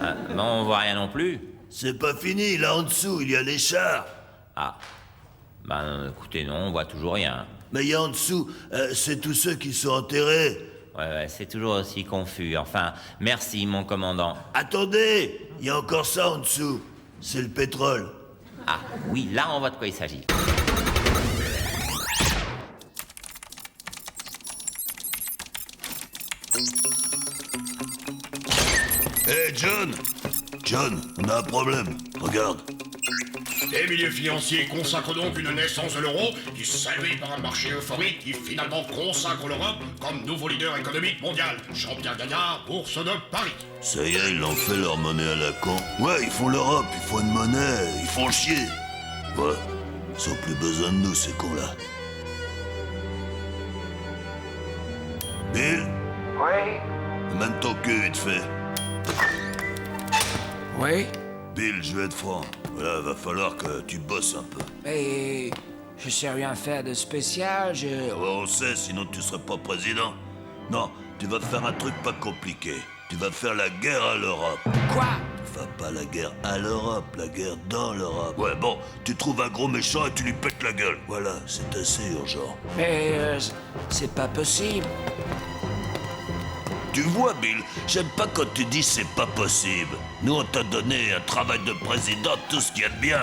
Ah, non, on voit rien non plus. C'est pas fini, là en dessous, il y a les chars. Ah. Ben, écoutez, non, on voit toujours rien. Mais il y a en dessous, c'est tous ceux qui sont enterrés. Ouais, c'est toujours aussi confus. Enfin, merci, mon commandant. Attendez, il y a encore ça en dessous. C'est le pétrole. Ah, oui, là, on voit de quoi il s'agit. Hé, John, on a un problème. Regarde. Les milieux financiers consacrent donc une naissance de l'euro qui s'allume par un marché euphorique qui finalement consacre l'Europe comme nouveau leader économique mondial. Jean-Pierre Gagnard, bourse de Paris. Ça y est, ils ont fait leur monnaie à la con. Ouais, ils font l'Europe, ils font une monnaie, ils font chier. Ouais, ils ont plus besoin de nous, ces cons-là. Bill? Oui? Même ton cul, vite fait. Oui? Bill, je vais être franc. Voilà, va falloir que tu bosses un peu. Mais je sais rien faire de spécial, Ouais, on sait, sinon tu serais pas président. Non, tu vas faire un truc pas compliqué. Tu vas faire la guerre à l'Europe. Quoi? Enfin, pas la guerre à l'Europe, la guerre dans l'Europe. Ouais, bon, tu trouves un gros méchant et tu lui pètes la gueule. Voilà, c'est assez urgent. Mais c'est pas possible. Tu vois, Bill, j'aime pas quand tu dis c'est pas possible. Nous, on t'a donné un travail de président, tout ce qu'il y a de bien.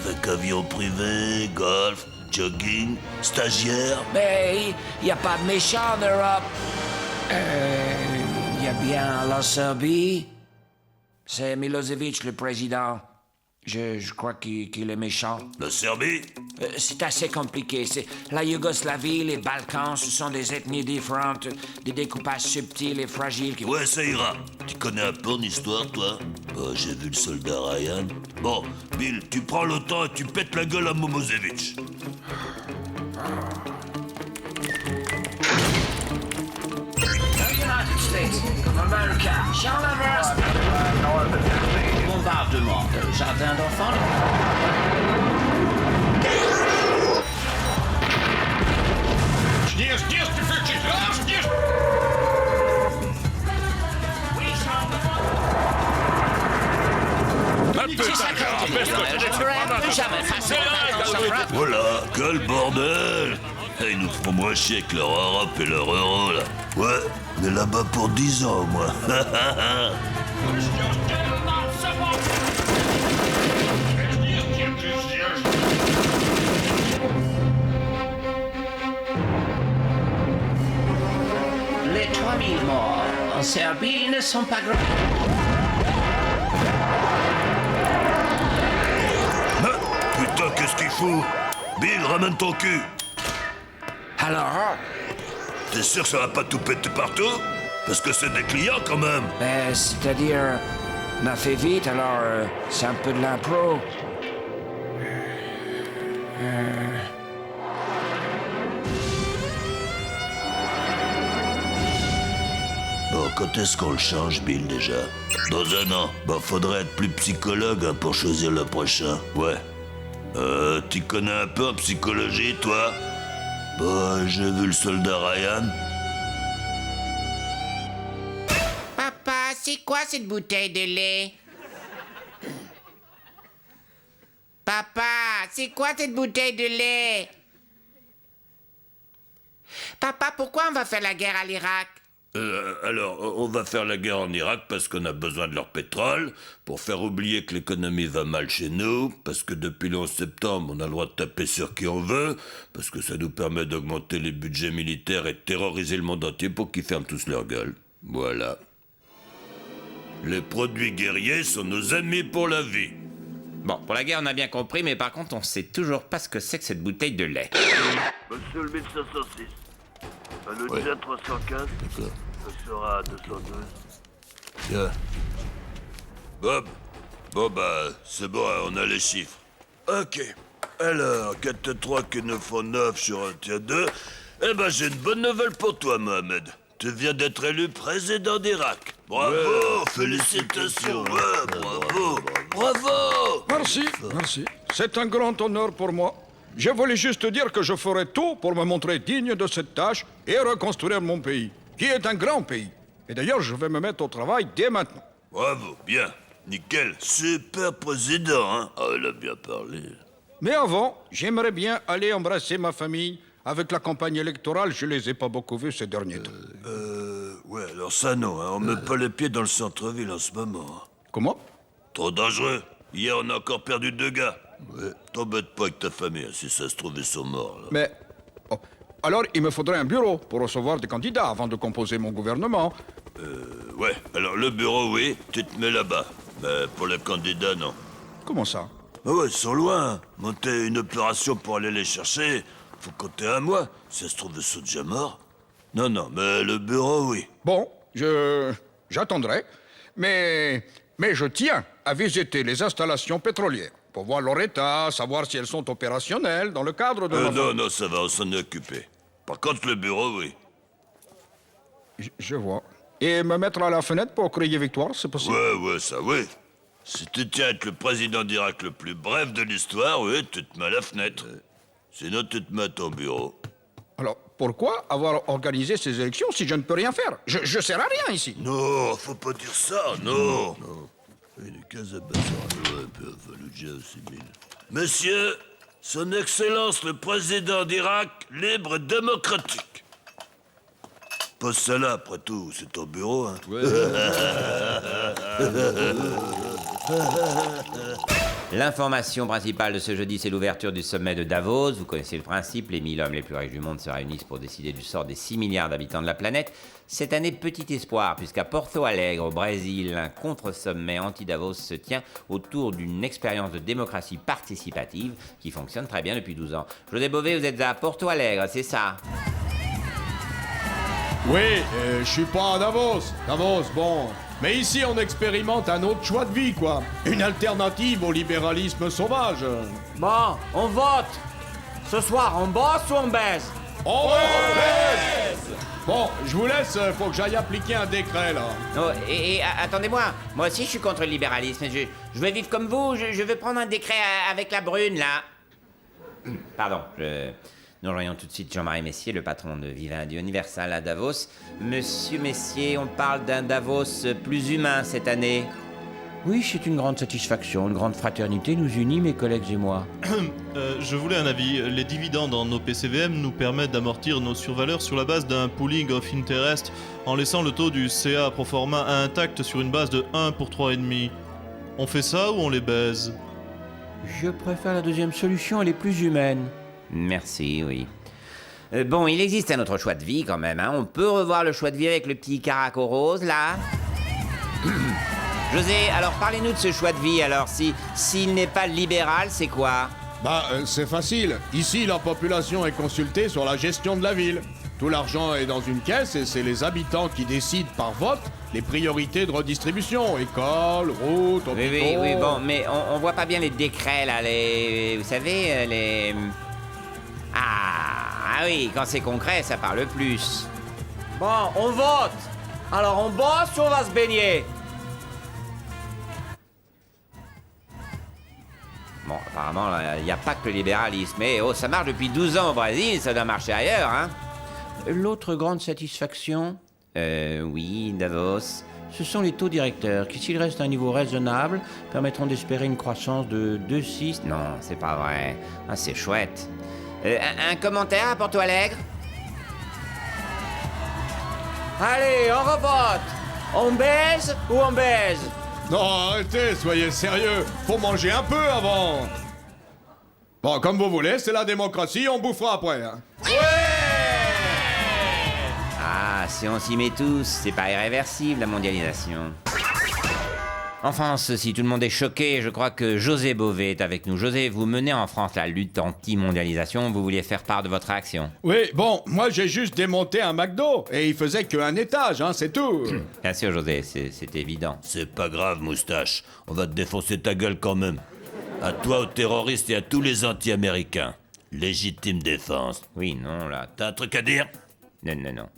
Avec avion privé, golf, jogging, stagiaire. Mais il y a pas de méchants en Europe. Il y a bien la Serbie. C'est Milosevic, le président. Je crois qu'il est méchant. La Serbie? C'est assez compliqué. C'est la Yougoslavie, les Balkans, ce sont des ethnies différentes, des découpages subtils et fragiles qui... Ouais, ça ira. Tu connais un peu en histoire, toi? Oh, j'ai vu le soldat Ryan. Bon, Bill, tu prends l'OTAN et tu pètes la gueule à Momosevic. United States of America, Charles Everest. Bombardement de jardin d'enfants. Voilà, quel bordel! Ils nous feront moins chier que leur Europe et leur euro, là. Ouais, on est là-bas pour 10 ans, au moins. Les 3000 morts en Serbie ne sont pas graves. Putain, qu'est-ce qu'il fout? Bill, ramène ton cul. Alors? T'es sûr que ça va pas tout péter partout? Parce que c'est des clients, quand même. C'est-à-dire, on a fait vite, alors c'est un peu de l'impro. Bon, quand est-ce qu'on le change, Bill, déjà? Dans un an. Bah, faudrait être plus psychologue, hein, pour choisir le prochain. Ouais. Tu connais un peu en psychologie, toi? Bah, j'ai vu le soldat Ryan. Papa, c'est quoi cette bouteille de lait? Papa, c'est quoi cette bouteille de lait? Papa, pourquoi on va faire la guerre à l'Irak? Alors, on va faire la guerre en Irak parce qu'on a besoin de leur pétrole, pour faire oublier que l'économie va mal chez nous, parce que depuis le 11 septembre, on a le droit de taper sur qui on veut, parce que ça nous permet d'augmenter les budgets militaires et de terroriser le monde entier pour qu'ils ferment tous leur gueule. Voilà. Les produits guerriers sont nos amis pour la vie. Bon, pour la guerre, on a bien compris, mais par contre, on sait toujours pas ce que c'est que cette bouteille de lait. Monsieur le 1506, le jet 315, ce sera 212. Bien. Bob. Bon bah, c'est bon, on a les chiffres. Ok. Alors, 4-3 que 9 en 9 sur un tiers 2. Eh ben, j'ai une bonne nouvelle pour toi, Mohamed. Tu viens d'être élu président d'Irak. Bravo, félicitations. Ouais, bravo, bravo. Merci. C'est un grand honneur pour moi. Je voulais juste te dire que je ferai tout pour me montrer digne de cette tâche et reconstruire mon pays, qui est un grand pays. Et d'ailleurs, je vais me mettre au travail dès maintenant. Bravo, bien. Nickel. Super président, hein. Ah, il a bien parlé. Mais avant, j'aimerais bien aller embrasser ma famille. Avec la campagne électorale, je les ai pas beaucoup vus ces derniers temps. Ouais, alors ça non, hein. On met pas les pieds dans le centre-ville en ce moment. Hein. Comment? Trop dangereux. Hier, on a encore perdu 2 gars. Ouais. T'embête pas avec ta famille, hein, si ça se trouve, ils sont morts, là. Mais... oh, alors, il me faudrait un bureau pour recevoir des candidats avant de composer mon gouvernement. Ouais. Alors, le bureau, oui, tu te mets là-bas. Mais pour les candidats, non. Comment ça? Ah ouais, ils sont loin. Hein. Monter une opération pour aller les chercher... Faut compter un mois. Si ça se trouve, ils sont déjà morts. Non, mais le bureau, oui. Bon, j'attendrai. Mais je tiens à visiter les installations pétrolières pour voir leur état, savoir si elles sont opérationnelles dans le cadre de... Non, ça va, on s'en est occupé. Par contre, le bureau, oui. Je vois. Et me mettre à la fenêtre pour crier victoire, c'est possible? Ouais, ça, oui. Si tu tiens à être le président d'Irak le plus bref de l'histoire, oui, tu te mets à la fenêtre. Sinon, tu te mets à ton bureau. Alors, pourquoi avoir organisé ces élections si je ne peux rien faire? Je sers à rien ici. Non, faut pas dire ça, non. Messieurs, son Excellence le président d'Irak, libre et démocratique. Pose ça là, après tout, c'est ton bureau, hein. L'information principale de ce jeudi, c'est l'ouverture du sommet de Davos. Vous connaissez le principe, les 1000 hommes les plus riches du monde se réunissent pour décider du sort des 6 milliards d'habitants de la planète. Cette année, petit espoir, puisqu'à Porto Alegre, au Brésil, un contre-sommet anti-Davos se tient autour d'une expérience de démocratie participative qui fonctionne très bien depuis 12 ans. José Bové, vous êtes à Porto Alegre, c'est ça? Oui, je suis pas à Davos. Davos, bon... Mais ici, on expérimente un autre choix de vie, quoi. Une alternative au libéralisme sauvage. Bon, on vote. Ce soir, on bosse ou on baise? On baise! Bon, je vous laisse, faut que j'aille appliquer un décret, là. Oh, et attendez-moi, moi aussi je suis contre le libéralisme. Je veux vivre comme vous, je veux prendre un décret avec la brune, là. Pardon, Nous rejoignons tout de suite Jean-Marie Messier, le patron de Vivendi Universal à Davos. Monsieur Messier, on parle d'un Davos plus humain cette année. Oui, c'est une grande satisfaction, une grande fraternité nous unit, mes collègues et moi. Je voulais un avis. Les dividendes en OPCVM nous permettent d'amortir nos survaleurs sur la base d'un pooling of interest en laissant le taux du CA pro forma intact sur une base de 1 pour 3,5. On fait ça ou on les baise? Je préfère la deuxième solution, elle est plus humaine. Merci, oui. Bon, il existe un autre choix de vie quand même, hein. On peut revoir le choix de vie avec le petit caraco rose, là. José, alors parlez-nous de ce choix de vie, alors, s'il n'est pas libéral, c'est quoi? C'est facile. Ici, la population est consultée sur la gestion de la ville. Tout l'argent est dans une caisse et c'est les habitants qui décident par vote les priorités de redistribution. École, route, hôpitaux... Oui, bon, mais on voit pas bien les décrets, là, vous savez, les... Ah oui, quand c'est concret, ça parle plus. Bon, on vote. Alors on bosse ou on va se baigner? Bon, apparemment, il n'y a pas que le libéralisme. Mais ça marche depuis 12 ans au Brésil, ça doit marcher ailleurs, hein. L'autre grande satisfaction, oui, Davos, ce sont les taux directeurs qui, s'ils restent à un niveau raisonnable, permettront d'espérer une croissance de 2,6... Non, c'est pas vrai. Ah, c'est chouette. Un commentaire à Porto Alegre? Allez, on revote. On baise ou on baise? Non, arrêtez, soyez sérieux. Faut manger un peu avant. Bon, comme vous voulez, c'est la démocratie, on bouffera après, hein. Ah, si on s'y met tous, c'est pas irréversible, la mondialisation. En France, si tout le monde est choqué, je crois que José Bové est avec nous. José, vous menez en France la lutte anti-mondialisation, vous vouliez faire part de votre réaction. Oui, bon, moi j'ai juste démonté un McDo, et il faisait qu'un étage, hein, c'est tout. Bien sûr, José, c'est évident. C'est pas grave, moustache. On va te défoncer ta gueule quand même. À toi, aux terroristes et à tous les anti-américains. Légitime défense. Oui, non, là... T'as un truc à dire? Non.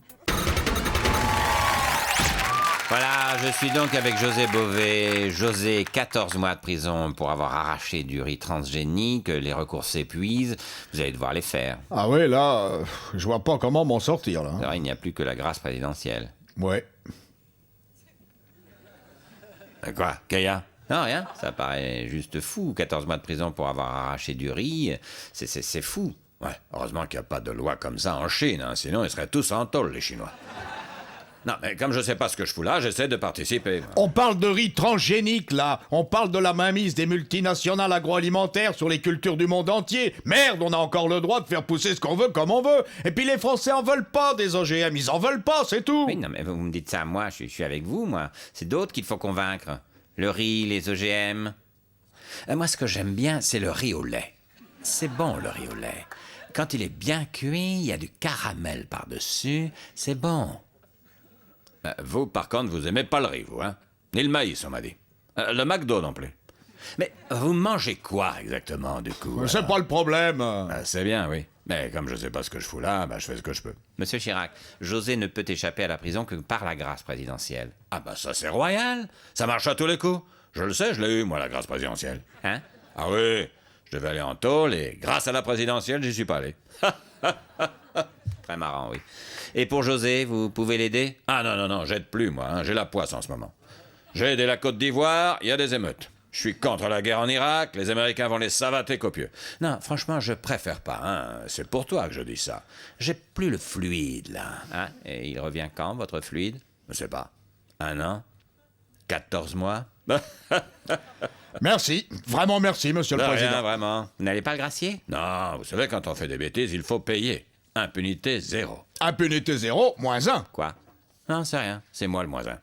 Voilà, je suis donc avec José Bové. José, 14 mois de prison pour avoir arraché du riz transgénique. Les recours s'épuisent. Vous allez devoir les faire. Ah ouais, là, je vois pas comment m'en sortir, là. Alors, il n'y a plus que la grâce présidentielle. Ouais. Quoi, Kaya? Non, rien. Ça paraît juste fou. 14 mois de prison pour avoir arraché du riz. C'est fou. Ouais, heureusement qu'il n'y a pas de loi comme ça en Chine, hein, sinon ils seraient tous en tôle, les Chinois. Non, mais comme je sais pas ce que je fous là, j'essaie de participer. On parle de riz transgénique, là. On parle de la mainmise des multinationales agroalimentaires sur les cultures du monde entier. Merde, on a encore le droit de faire pousser ce qu'on veut comme on veut. Et puis les Français en veulent pas des OGM, ils en veulent pas, c'est tout. Oui, non, mais vous me dites ça, moi, je suis avec vous, moi. C'est d'autres qu'il faut convaincre. Le riz, les OGM. Moi, ce que j'aime bien, c'est le riz au lait. C'est bon, le riz au lait. Quand il est bien cuit, il y a du caramel par-dessus, c'est bon. Vous, par contre, vous aimez pas le riz, vous, hein? Ni le maïs, on m'a dit. Le McDo non plus. Mais vous mangez quoi, exactement, du coup? C'est pas le problème. C'est bien, oui. Mais comme je sais pas ce que je fous là, je fais ce que je peux. Monsieur Chirac, José ne peut échapper à la prison que par la grâce présidentielle. Ah ça, c'est royal. Ça marche à tous les coups. Je le sais, je l'ai eu, moi, la grâce présidentielle. Hein? Ah oui, je devais aller en tôle et grâce à la présidentielle, j'y suis pas allé. Très marrant, oui. Et pour José, vous pouvez l'aider? Ah non, j'aide plus, moi. Hein. J'ai la poisse en ce moment. J'ai aidé la Côte d'Ivoire, il y a des émeutes. Je suis contre la guerre en Irak, les Américains vont les savater copieux. Non, franchement, je préfère pas, hein. C'est pour toi que je dis ça. J'ai plus le fluide, là. Hein? Et il revient quand, votre fluide? Je sais pas. 1 an? 14 mois? Merci, vraiment merci, monsieur le président. Rien, vraiment. Vous n'allez pas le gracier? Non, vous savez, quand on fait des bêtises, il faut payer. Impunité 0. Impunité 0, -1. Quoi? Non, c'est rien. C'est moi le -1.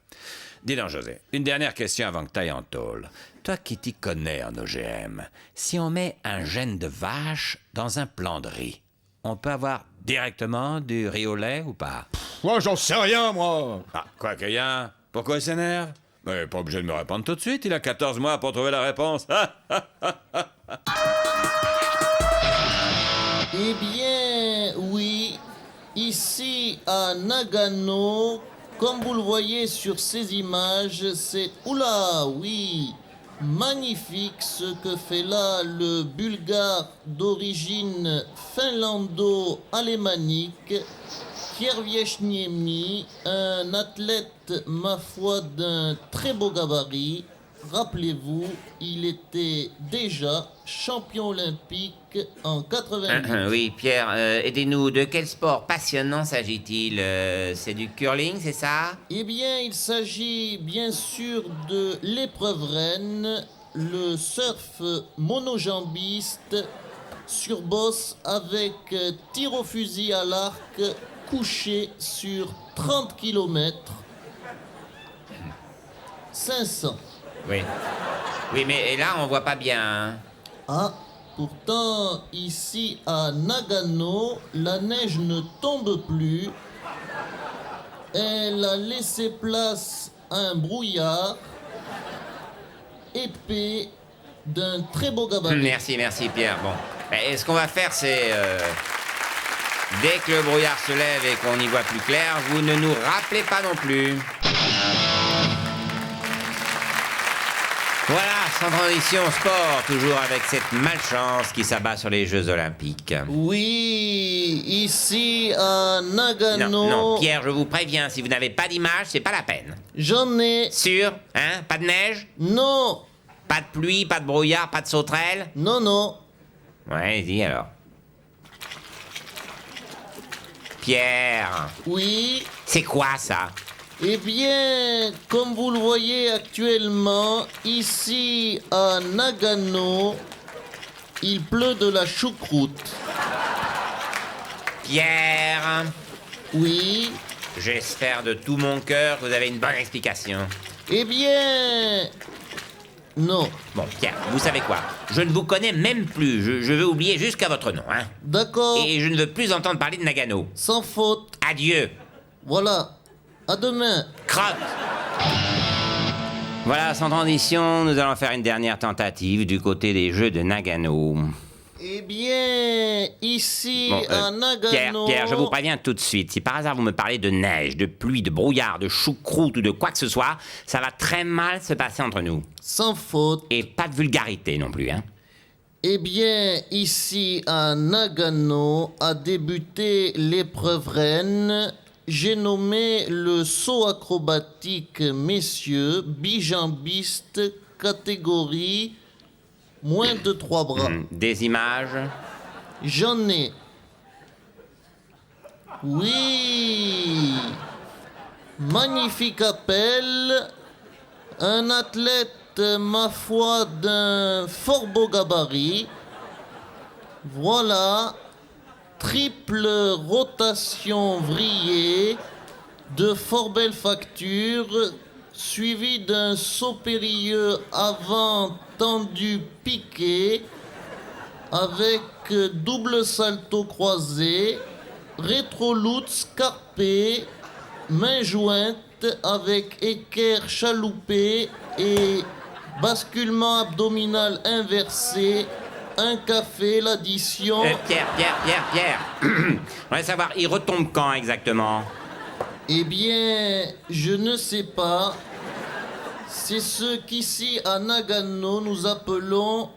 Dis donc, José, une dernière question avant que t'ailles en tôle. Toi qui t'y connais en OGM, si on met un gène de vache dans un plant de riz, on peut avoir directement du riz au lait ou pas? Moi, j'en sais rien, moi. Ah, quoi qu'il y a? Pourquoi il s'énerve? Mais pas obligé de me répondre tout de suite, il a 14 mois pour trouver la réponse. Eh bien, oui. Ici, à Nagano, comme vous le voyez sur ces images, c'est... Oula, oui, magnifique ce que fait là le Bulgare d'origine finlando-alémanique, Kierwieczniemi, un athlète, ma foi, d'un très beau gabarit. Rappelez-vous, il était déjà champion olympique en 90. Oui, Pierre, aidez-nous. De quel sport passionnant s'agit-il? C'est du curling, c'est ça? Eh bien, il s'agit bien sûr de l'épreuve reine, le surf monojambiste sur bosse avec tir au fusil à l'arc couché sur 30 km. 500. Oui. Oui, mais là, on voit pas bien. Hein. Ah, pourtant, ici à Nagano, la neige ne tombe plus. Elle a laissé place à un brouillard épais d'un très beau gabarit. Merci, Pierre. Bon. Et ce qu'on va faire, c'est... dès que le brouillard se lève et qu'on y voit plus clair, vous ne nous rappelez pas non plus. Voilà, sans transition, sport, toujours avec cette malchance qui s'abat sur les Jeux Olympiques. Oui, ici à Nagano... Non, Pierre, je vous préviens, si vous n'avez pas d'image, c'est pas la peine. J'en ai... Sûr? Hein? Pas de neige? Non. Pas de pluie, pas de brouillard, pas de sauterelles? Non. Ouais, dis alors. Pierre. Oui? C'est quoi ça? Eh bien, comme vous le voyez actuellement, ici à Nagano, il pleut de la choucroute. Pierre. Oui? J'espère de tout mon cœur que vous avez une bonne explication. Eh bien, Non. Bon, tiens, vous savez quoi? Je ne vous connais même plus. Je veux oublier jusqu'à votre nom, hein. D'accord. Et je ne veux plus entendre parler de Nagano. Sans faute. Adieu. Voilà. À demain. Crotte. Voilà, sans transition, nous allons faire une dernière tentative du côté des jeux de Nagano. Eh bien, ici, à Nagano... Pierre, je vous préviens tout de suite. Si par hasard vous me parlez de neige, de pluie, de brouillard, de choucroute ou de quoi que ce soit, ça va très mal se passer entre nous. Sans faute. Et pas de vulgarité non plus, hein. Eh bien, ici, à Nagano, a débuté l'épreuve reine. J'ai nommé le saut acrobatique messieurs, bijambiste, catégorie... moins de 3 bras. Des images? J'en ai. Oui. Magnifique appel. Un athlète, ma foi, d'un fort beau gabarit. Voilà. Triple rotation vrillée. De fort belle facture. Suivi d'un saut périlleux avant tendu piqué avec double salto croisé, rétro-lutz carpé, main jointe avec équerre chaloupé et basculement abdominal inversé, un café, l'addition... Pierre. Je voudrais savoir, il retombe quand exactement? Eh bien, je ne sais pas. C'est ce qu'ici, à Nagano, nous appelons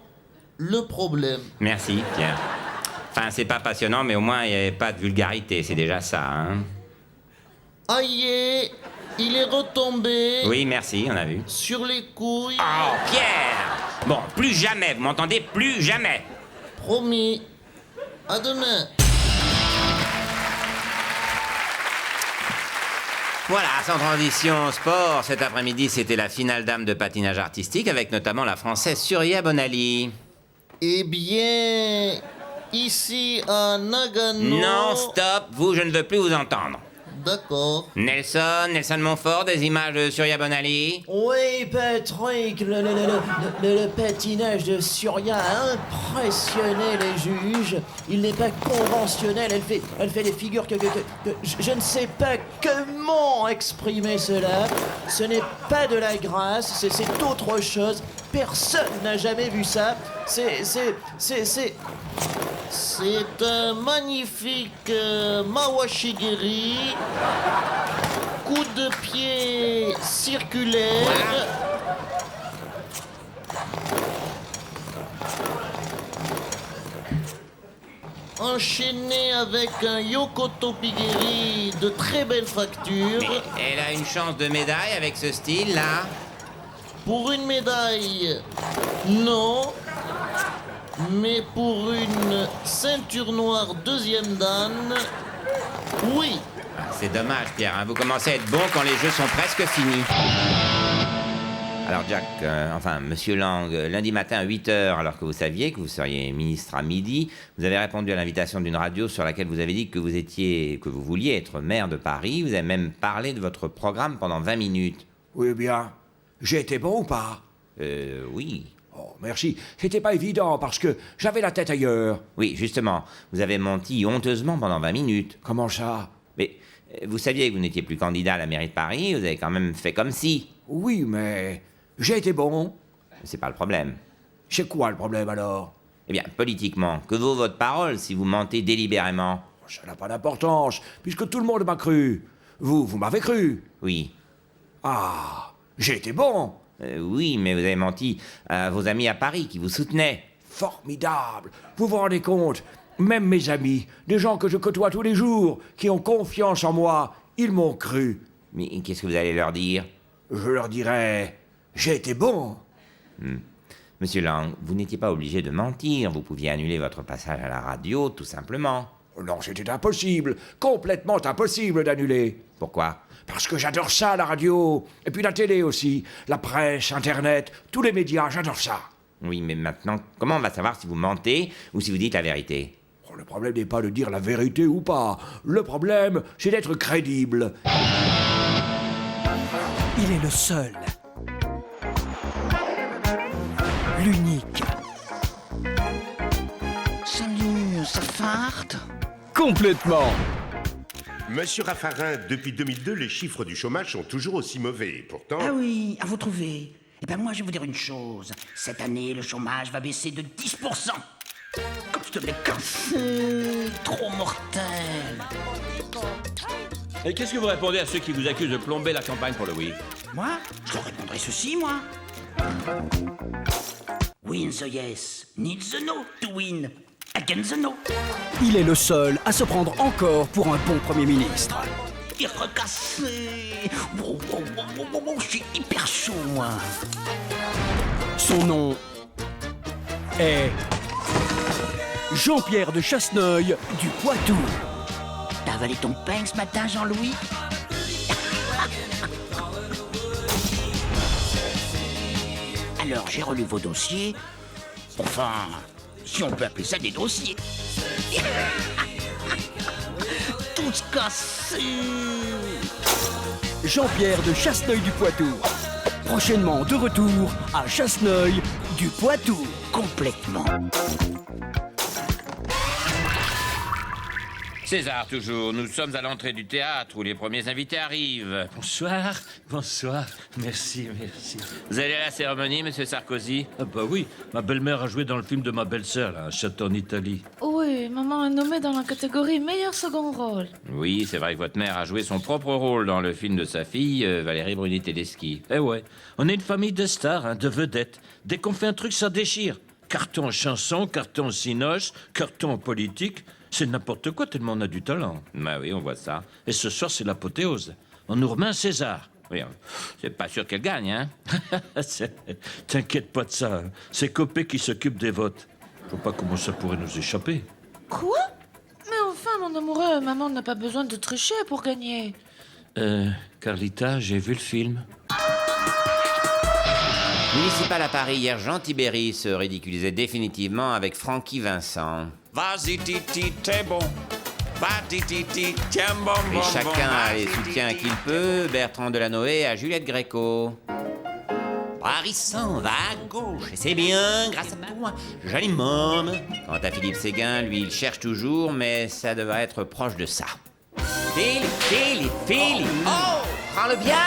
le problème. Merci, Pierre. Enfin, c'est pas passionnant, mais au moins, il n'y avait pas de vulgarité, c'est déjà ça, hein. Aïe, il est retombé... Oui, merci, on a vu. ...sur les couilles... Oh, Pierre! Bon, plus jamais, vous m'entendez? Plus jamais! Promis. À demain. Voilà, sans transition sport, cet après-midi, c'était la finale dame de patinage artistique avec notamment la Française Surya Bonali. Eh bien, ici à Nagano... Non, stop, vous, je ne veux plus vous entendre. D'accord. Nelson Montfort, des images de Surya Bonali. Oui, Patrick, le patinage de Surya a impressionné les juges. Il n'est pas conventionnel, elle fait des figures que je ne sais pas comment exprimer cela. Ce n'est pas de la grâce, c'est autre chose. Personne n'a jamais vu ça. C'est un magnifique Mawashigiri, coup de pied circulaire, enchaîné avec un Yokoto Pigiri de très belle facture. Mais elle a une chance de médaille avec ce style-là? Pour une médaille, non. Mais pour une ceinture noire deuxième dan, oui. C'est dommage, Pierre, hein. Vous commencez à être bon quand les jeux sont presque finis. Alors, Jack, Monsieur Lang, lundi matin à 8h, alors que vous saviez que vous seriez ministre à midi, vous avez répondu à l'invitation d'une radio sur laquelle vous avez dit que vous vouliez être maire de Paris. Vous avez même parlé de votre programme pendant 20 minutes. Oui, bien. J'ai été bon ou pas? Oui. Oh, merci. C'était pas évident parce que j'avais la tête ailleurs. Oui, justement. Vous avez menti honteusement pendant 20 minutes. Comment ça? Mais vous saviez que vous n'étiez plus candidat à la mairie de Paris, vous avez quand même fait comme si. Oui, mais j'ai été bon. C'est pas le problème. C'est quoi le problème alors? Eh bien, politiquement, que vaut votre parole si vous mentez délibérément? Ça n'a pas d'importance, puisque tout le monde m'a cru. Vous m'avez cru? Oui. Ah, j'ai été bon. Oui, mais vous avez menti à vos amis à Paris qui vous soutenaient. Formidable. Vous vous rendez compte? Même mes amis, des gens que je côtoie tous les jours, qui ont confiance en moi, ils m'ont cru. Mais qu'est-ce que vous allez leur dire? Je leur dirai, j'ai été bon. Monsieur Lang, vous n'étiez pas obligé de mentir. Vous pouviez annuler votre passage à la radio, tout simplement. Non, c'était impossible. Complètement impossible d'annuler. Pourquoi? Parce que j'adore ça, la radio. Et puis la télé aussi. La presse, Internet, tous les médias, j'adore ça. Oui, mais maintenant, comment on va savoir si vous mentez ou si vous dites la vérité? Le problème n'est pas de dire la vérité ou pas. Le problème, c'est d'être crédible. Il est le seul. Albart? Complètement. Monsieur Raffarin, depuis 2002, les chiffres du chômage sont toujours aussi mauvais. Et pourtant... Ah oui, à vous trouver. Eh ben moi, je vais vous dire une chose. Cette année, le chômage va baisser de 10%. Comme je te l'ai cassé. Trop mortel. Et qu'est-ce que vous répondez à ceux qui vous accusent de plomber la campagne pour le oui? Moi, je leur répondrai ceci, moi. Win the yes, need the no to win. Against the no. Il est le seul à se prendre encore pour un bon Premier ministre. Il est recassé. Wow, je suis hyper chaud, moi. Son nom est Jean-Pierre de Chasseneuil du Poitou. T'as avalé ton pain ce matin, Jean-Louis? Alors, j'ai relu vos dossiers. Enfin, si on peut appeler ça des dossiers. Tous cassés. Jean-Pierre de Chasseneuil du Poitou. Prochainement de retour à Chasseneuil du Poitou. Complètement. César, toujours. Nous sommes à l'entrée du théâtre où les premiers invités arrivent. Bonsoir, bonsoir. Merci, merci. Vous allez à la cérémonie, monsieur Sarkozy? Ah bah oui, ma belle-mère a joué dans le film de ma belle-sœur, là, Un château en Italie. Oui, maman est nommée dans la catégorie meilleur second rôle. Oui, c'est vrai que votre mère a joué son propre rôle dans le film de sa fille, Valérie Bruni-Tedeschi. Eh ouais, on est une famille de stars, hein, de vedettes. Dès qu'on fait un truc, ça déchire. Carton en chanson, carton en cinoche, carton en politique... C'est n'importe quoi tellement on a du talent. Bah oui, on voit ça. Et ce soir, c'est l'apothéose. On nous remet un César. Oui, c'est pas sûr qu'elle gagne, hein. T'inquiète pas de ça. Hein. C'est Copé qui s'occupe des votes. Je vois pas comment ça pourrait nous échapper. Quoi? Mais enfin, mon amoureux, maman n'a pas besoin de tricher pour gagner. Carlita, j'ai vu le film. Municipal à Paris, hier, Jean Tibéri se ridiculisait définitivement avec Francky Vincent. Vas-y, Titi, t'es bon. Vas-y, Titi, tiens bon, Et chacun a les soutiens qu'il peut. Bertrand Delanoë à Juliette Gréco. Paris s'en va à gauche, et c'est bien, grâce à toi, joli môme. Quant à Philippe Séguin, lui, il cherche toujours, mais ça devrait être proche de ça. Philippe. Oh, prends-le bien.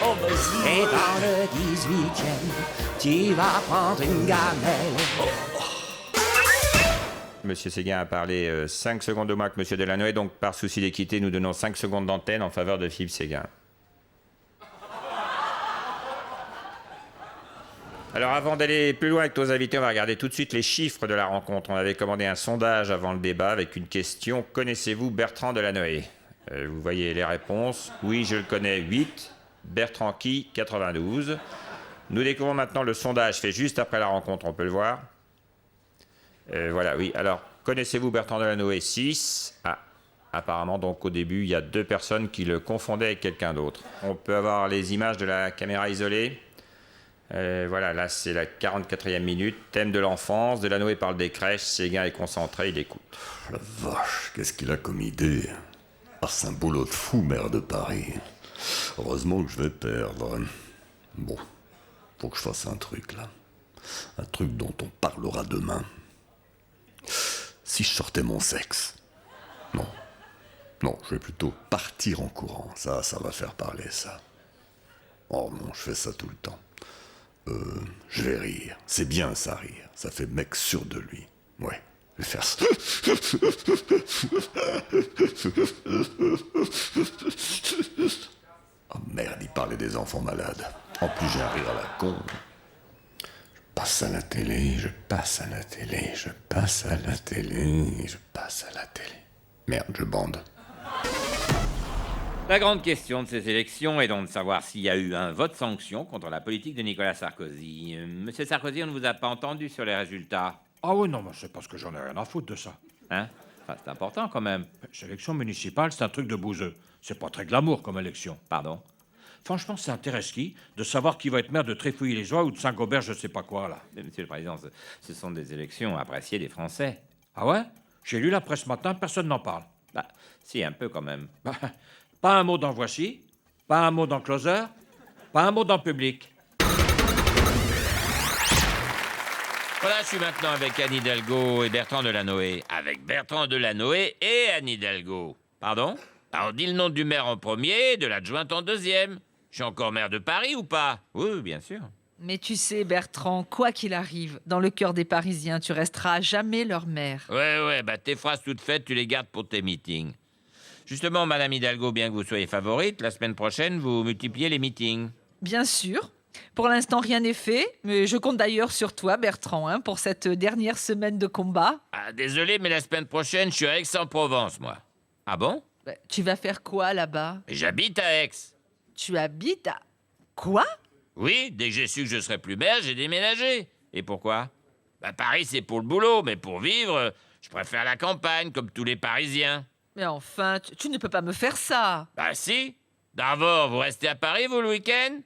Oh, vas-y. Et dans le 18e, tu vas prendre une gamelle. Monsieur Séguin a parlé 5 secondes de moins que Monsieur Delanoë, donc par souci d'équité, nous donnons 5 secondes d'antenne en faveur de Philippe Séguin. Alors avant d'aller plus loin avec nos invités, on va regarder tout de suite les chiffres de la rencontre. On avait commandé un sondage avant le débat avec une question « Connaissez-vous Bertrand Delanoë ?» Vous voyez les réponses. Oui, je le connais, 8. Bertrand qui, 92. Nous découvrons maintenant le sondage fait juste après la rencontre, on peut le voir. Voilà, oui. Alors, connaissez-vous Bertrand Delanoë? 6. Ah, apparemment, donc au début, il y a 2 personnes qui le confondaient avec quelqu'un d'autre. On peut avoir les images de la caméra isolée. Voilà, là, c'est la 44e minute. Thème de l'enfance. Delanoë parle des crèches. Séguin est concentré, il écoute. La vache, qu'est-ce qu'il a comme idée? Ah, c'est un boulot de fou, maire de Paris. Heureusement que je vais perdre. Bon, faut que je fasse un truc, là. Un truc dont on parlera demain. Si je sortais mon sexe. Non, je vais plutôt partir en courant. Ça va faire parler, ça. Oh non, je fais ça tout le temps. Je vais rire. C'est bien, ça, rire. Ça fait mec sûr de lui. Ouais, je vais faire ça. Oh merde, il parlait des enfants malades. En plus, j'ai un rire à la con. Je passe à la télé. Merde, je bande. La grande question de ces élections est donc de savoir s'il y a eu un vote sanction contre la politique de Nicolas Sarkozy. Monsieur Sarkozy, on ne vous a pas entendu sur les résultats. Ah oui, non, mais c'est parce que j'en ai rien à foutre de ça. Hein? Enfin, c'est important quand même. Ces élections municipales, c'est un truc de bouseux. C'est pas très glamour comme élection. Pardon? Franchement, ça intéresse qui de savoir qui va être maire de Tréfouilly-les-Oies ou de Saint-Gobert, je sais pas quoi, là. Mais monsieur le Président, ce sont des élections appréciées des Français. Ah ouais? J'ai lu la presse ce matin, personne n'en parle. Bah, si, un peu quand même. Bah, pas un mot dans Voici, pas un mot dans Closer, pas un mot dans Public. Voilà, je suis maintenant avec Anne Hidalgo et Bertrand Delanoë. Avec Bertrand Delanoë et Anne Hidalgo. Pardon? Alors, dis le nom du maire en premier, de l'adjointe en deuxième. Je suis encore maire de Paris ou pas? Oui, bien sûr. Mais tu sais, Bertrand, quoi qu'il arrive, dans le cœur des Parisiens, tu resteras à jamais leur maire. Ouais, bah tes phrases toutes faites, tu les gardes pour tes meetings. Justement, Madame Hidalgo, bien que vous soyez favorite, la semaine prochaine, vous multipliez les meetings. Bien sûr. Pour l'instant, rien n'est fait, mais je compte d'ailleurs sur toi, Bertrand, pour cette dernière semaine de combat. Ah, désolé, mais la semaine prochaine, je suis à Aix-en-Provence, moi. Ah bon? Tu vas faire quoi là-bas? J'habite à Aix. Tu habites à... Quoi? Oui, dès que j'ai su que je serais plus maire, j'ai déménagé. Et pourquoi? Bah Paris, c'est pour le boulot, mais pour vivre, je préfère la campagne, comme tous les Parisiens. Mais enfin, tu ne peux pas me faire ça. Bah si. D'abord, vous restez à Paris, vous, le week-end?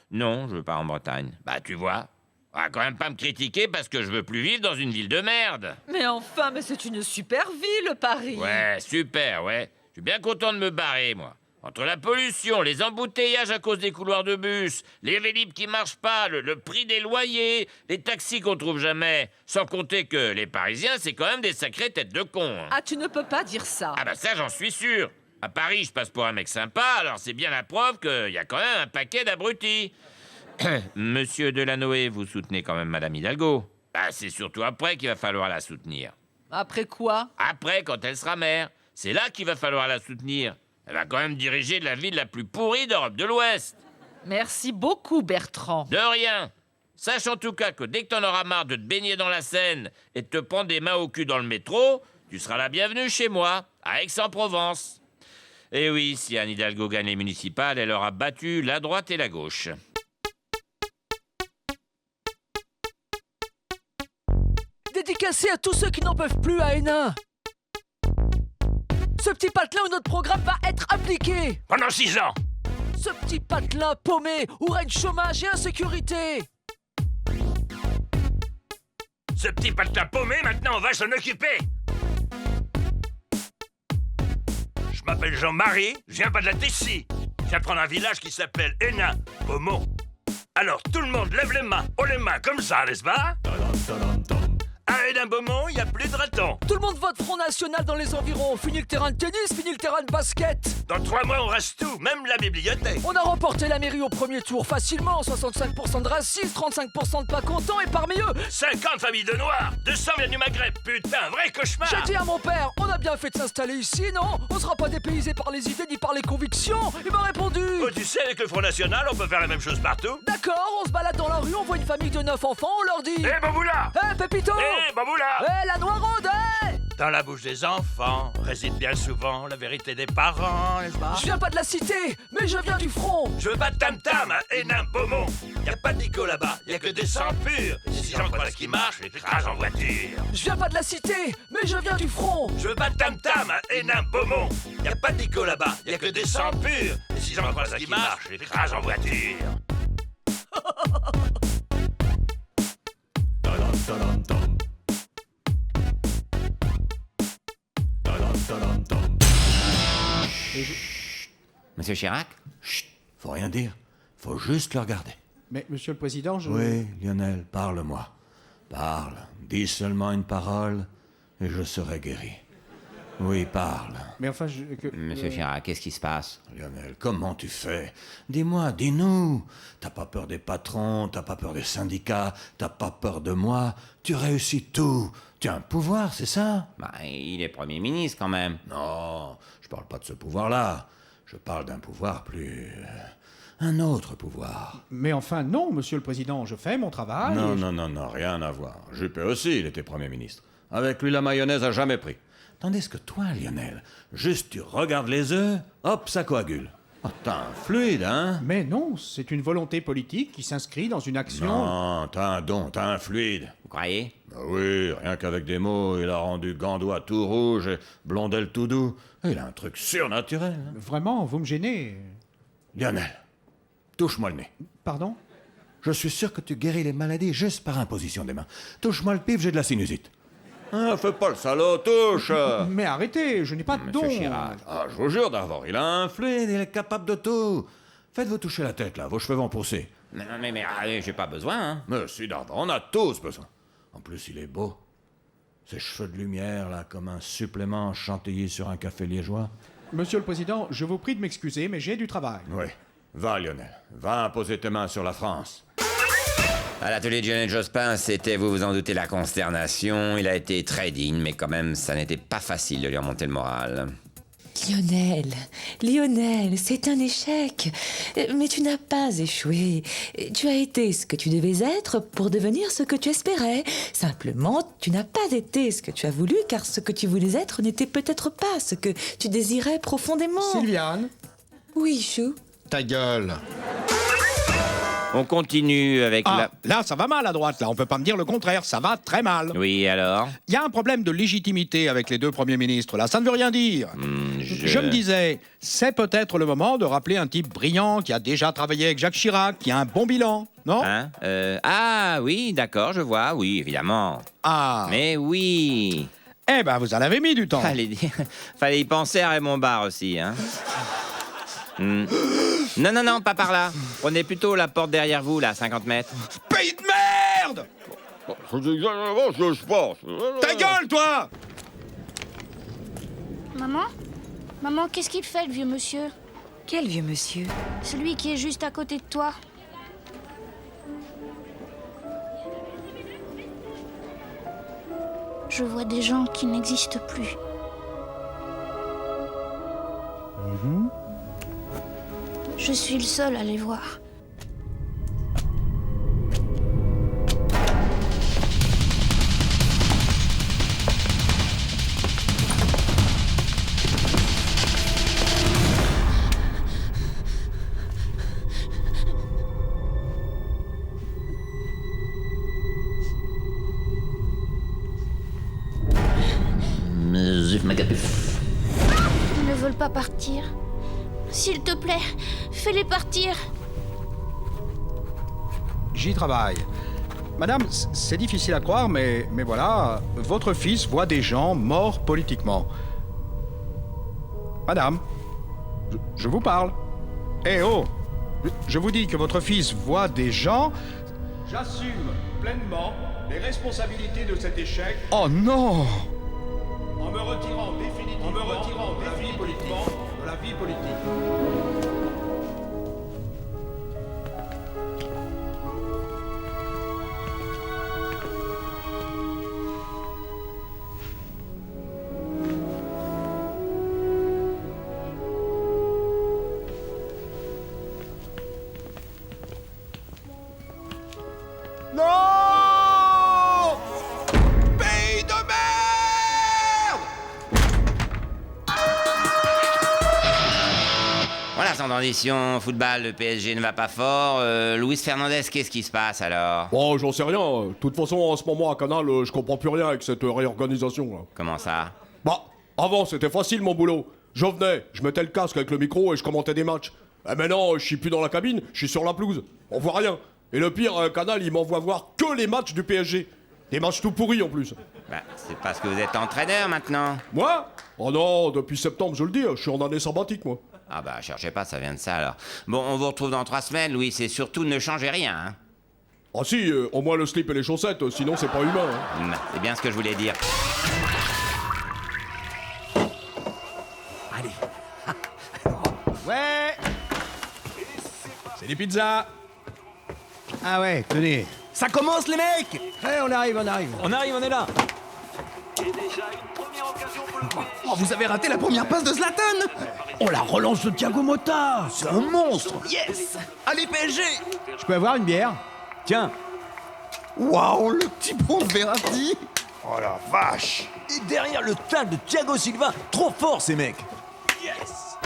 Non, je pars en Bretagne. Bah tu vois, on va quand même pas me critiquer parce que je veux plus vivre dans une ville de merde. Mais enfin, mais c'est une super ville, Paris. Ouais, super, ouais. Je suis bien content de me barrer, moi. Entre la pollution, les embouteillages à cause des couloirs de bus, les vélib qui marchent pas, le prix des loyers, les taxis qu'on trouve jamais. Sans compter que les Parisiens, c'est quand même des sacrées têtes de cons. Hein. Ah, tu ne peux pas dire ça. Ah bah ça, j'en suis sûr. À Paris, je passe pour un mec sympa, alors c'est bien la preuve qu'il y a quand même un paquet d'abrutis. Monsieur Delanoë, vous soutenez quand même Madame Hidalgo. Bah c'est surtout après qu'il va falloir la soutenir. Après quoi? Après, quand elle sera maire. C'est là qu'il va falloir la soutenir. Elle va quand même diriger la ville la plus pourrie d'Europe de l'Ouest. Merci beaucoup, Bertrand. De rien. Sache en tout cas que dès que t'en auras marre de te baigner dans la Seine et de te prendre des mains au cul dans le métro, tu seras la bienvenue chez moi, à Aix-en-Provence. Et oui, si Anne Hidalgo gagne les municipales, elle aura battu la droite et la gauche. Dédicacé à tous ceux qui n'en peuvent plus à Hénin. Ce petit patelin où notre programme va être appliqué. Pendant 6 ans. Ce petit patelin paumé où règne chômage et insécurité. Ce petit patelin paumé, maintenant on va s'en occuper. Je m'appelle Jean-Marie, je viens pas de la Tessie. Je viens de prendre un village qui s'appelle Hénin, Beaumont. Alors tout le monde lève les mains, haut les mains comme ça, n'est-ce pas? À Hénin-Beaumont, il n'y a plus de ratons. Tout le monde vote Front National dans les environs. Fini le terrain de tennis, fini le terrain de basket. Dans 3 mois, on reste tout, même la bibliothèque. On a remporté la mairie au premier tour facilement. 65% de racistes, 35% de pas contents et parmi eux... 50 familles de noirs, 200 viennent du Maghreb. Putain, vrai cauchemar. J'ai dit à mon père, on a bien fait de s'installer ici, non? On sera pas dépaysé par les idées ni par les convictions. Il m'a répondu... Oh, tu sais, avec le Front National, on peut faire la même chose partout. D'accord, on se balade dans la rue, on voit une famille de 9 enfants, on leur dit... Eh, Baboula! Eh, Pépito! Eh, Baboula! Eh, la noironde, eh! Dans la bouche des enfants réside bien souvent la vérité des parents, n'est-ce pas? Je viens pas de la cité, mais je viens du front. Je veux pas de tam-tam à Hénin-Beaumont. Y a pas de dico là-bas, y a que des sangs purs. Si ces gens croient ce qui marche, les crash en voiture. Je viens pas de la cité, mais je viens du front. Je veux pas de tam-tam à Hénin-Beaumont. Y a pas de dico là-bas, y a que des sangs purs. Et si gens croient ce qui marche, les crash en voiture. Monsieur Chirac? Chut, faut rien dire. Faut juste le regarder. Mais, monsieur le président, je... Oui, Lionel, parle-moi. Parle. Dis seulement une parole et je serai guéri. Oui, parle. Mais enfin, Monsieur Chirac, qu'est-ce qui se passe? Lionel, comment tu fais? Dis-moi, dis-nous. T'as pas peur des patrons, t'as pas peur des syndicats, t'as pas peur de moi. Tu réussis tout. Tu as un pouvoir, c'est ça? Bah, il est Premier ministre quand même. Non, je parle pas de ce pouvoir-là. Je parle d'un pouvoir plus... un autre pouvoir. Mais enfin, non, monsieur le président, je fais mon travail... Non, rien à voir. Juppé aussi, il était Premier ministre. Avec lui, la mayonnaise a jamais pris. Tandis que toi, Lionel, juste tu regardes les œufs, hop, ça coagule. Oh, t'as un fluide, hein? Mais non, c'est une volonté politique qui s'inscrit dans une action... Non, t'as un don, t'as un fluide. Vous croyez? Bah oui, rien qu'avec des mots, il a rendu Gandois tout rouge et Blondel tout doux. Il a un truc surnaturel. Hein? Vraiment, vous me gênez. Lionel, touche-moi le nez. Pardon? Je suis sûr que tu guéris les maladies juste par imposition des mains. Touche-moi le pif, j'ai de la sinusite. Ah, fais pas le salaud, touche! Mais arrêtez, je n'ai pas de don. Monsieur Chirac. Ah, je vous jure d'abord, il a un fluide, il est capable de tout. Faites-vous toucher la tête, là, vos cheveux vont pousser. Mais j'ai pas besoin, hein. Mais si, d'abord, on a tous besoin. En plus, il est beau. Ses cheveux de lumière, là, comme un supplément chantilly sur un café liégeois. Monsieur le Président, je vous prie de m'excuser, mais j'ai du travail. Oui. Va, Lionel. Va imposer tes mains sur la France. À l'atelier de Lionel Jospin, c'était, vous vous en doutez, la consternation. Il a été très digne, mais quand même, ça n'était pas facile de lui remonter le moral. Lionel, c'est un échec. Mais tu n'as pas échoué. Tu as été ce que tu devais être pour devenir ce que tu espérais. Simplement, tu n'as pas été ce que tu as voulu, car ce que tu voulais être n'était peut-être pas ce que tu désirais profondément. Sylviane? Oui, Chou? Ta gueule. On continue avec Là, ça va mal à droite, là. On peut pas me dire le contraire, ça va très mal. Oui, alors? Il y a un problème de légitimité avec les deux premiers ministres, là. Ça ne veut rien dire. Je me disais, c'est peut-être le moment de rappeler un type brillant qui a déjà travaillé avec Jacques Chirac, qui a un bon bilan, non? Ah, oui, d'accord, je vois, oui, évidemment. Ah. Mais oui. Eh ben, vous en avez mis du temps. Fallait y penser à Raymond Barre aussi, hein. Non, pas par là. Prenez plutôt la porte derrière vous, là, 50 mètres. Pays de merde! C'est exactement ce que je pense. Ta gueule, toi! Maman, qu'est-ce qu'il fait, le vieux monsieur? Quel vieux monsieur? Celui qui est juste à côté de toi. Je vois des gens qui n'existent plus. Je suis le seul à les voir. Ils ne veulent pas partir. S'il te plaît, fais-les partir. J'y travaille. Madame, c'est difficile à croire, mais voilà, votre fils voit des gens morts politiquement. Madame, je vous parle. Eh oh, je vous dis que votre fils voit des gens... J'assume pleinement les responsabilités de cet échec. Oh non! En me retirant définitivement de la vie politique. Non! Pays de merde! Voilà, sans transition, football, le PSG ne va pas fort. Luis Fernandez, qu'est-ce qui se passe alors? Oh, j'en sais rien. De toute façon, en ce moment à Canal, je comprends plus rien avec cette réorganisation, là. Comment ça? Bah, avant, c'était facile, mon boulot. Je venais, je mettais le casque avec le micro et je commentais des matchs. Et maintenant, je suis plus dans la cabine, je suis sur la pelouse. On voit rien. Et le pire, Canal, il m'envoie voir que les matchs du PSG. Des matchs tout pourris, en plus. Bah, c'est parce que vous êtes entraîneur, maintenant. Moi? Oh non, depuis septembre, je le dis, je suis en année sabbatique, moi. Ah bah, cherchez pas, ça vient de ça, alors. Bon, on vous retrouve dans 3 semaines, Louis, et surtout, ne changez rien, hein. Ah si, au moins le slip et les chaussettes, sinon c'est pas humain, hein. C'est bien ce que je voulais dire. Allez. Ouais! C'est des pizzas! Ah ouais, tenez. Ça commence, les mecs! Ouais, on arrive. On est là. Oh, vous avez raté la première passe de Zlatan! On la relance de Thiago Motta. C'est un monstre. Yes! Allez, PSG! Je peux avoir une bière? Tiens. Waouh, le petit pont de Verratti! Oh la vache! Et derrière le tacle de Thiago Silva, trop fort ces mecs! Yes!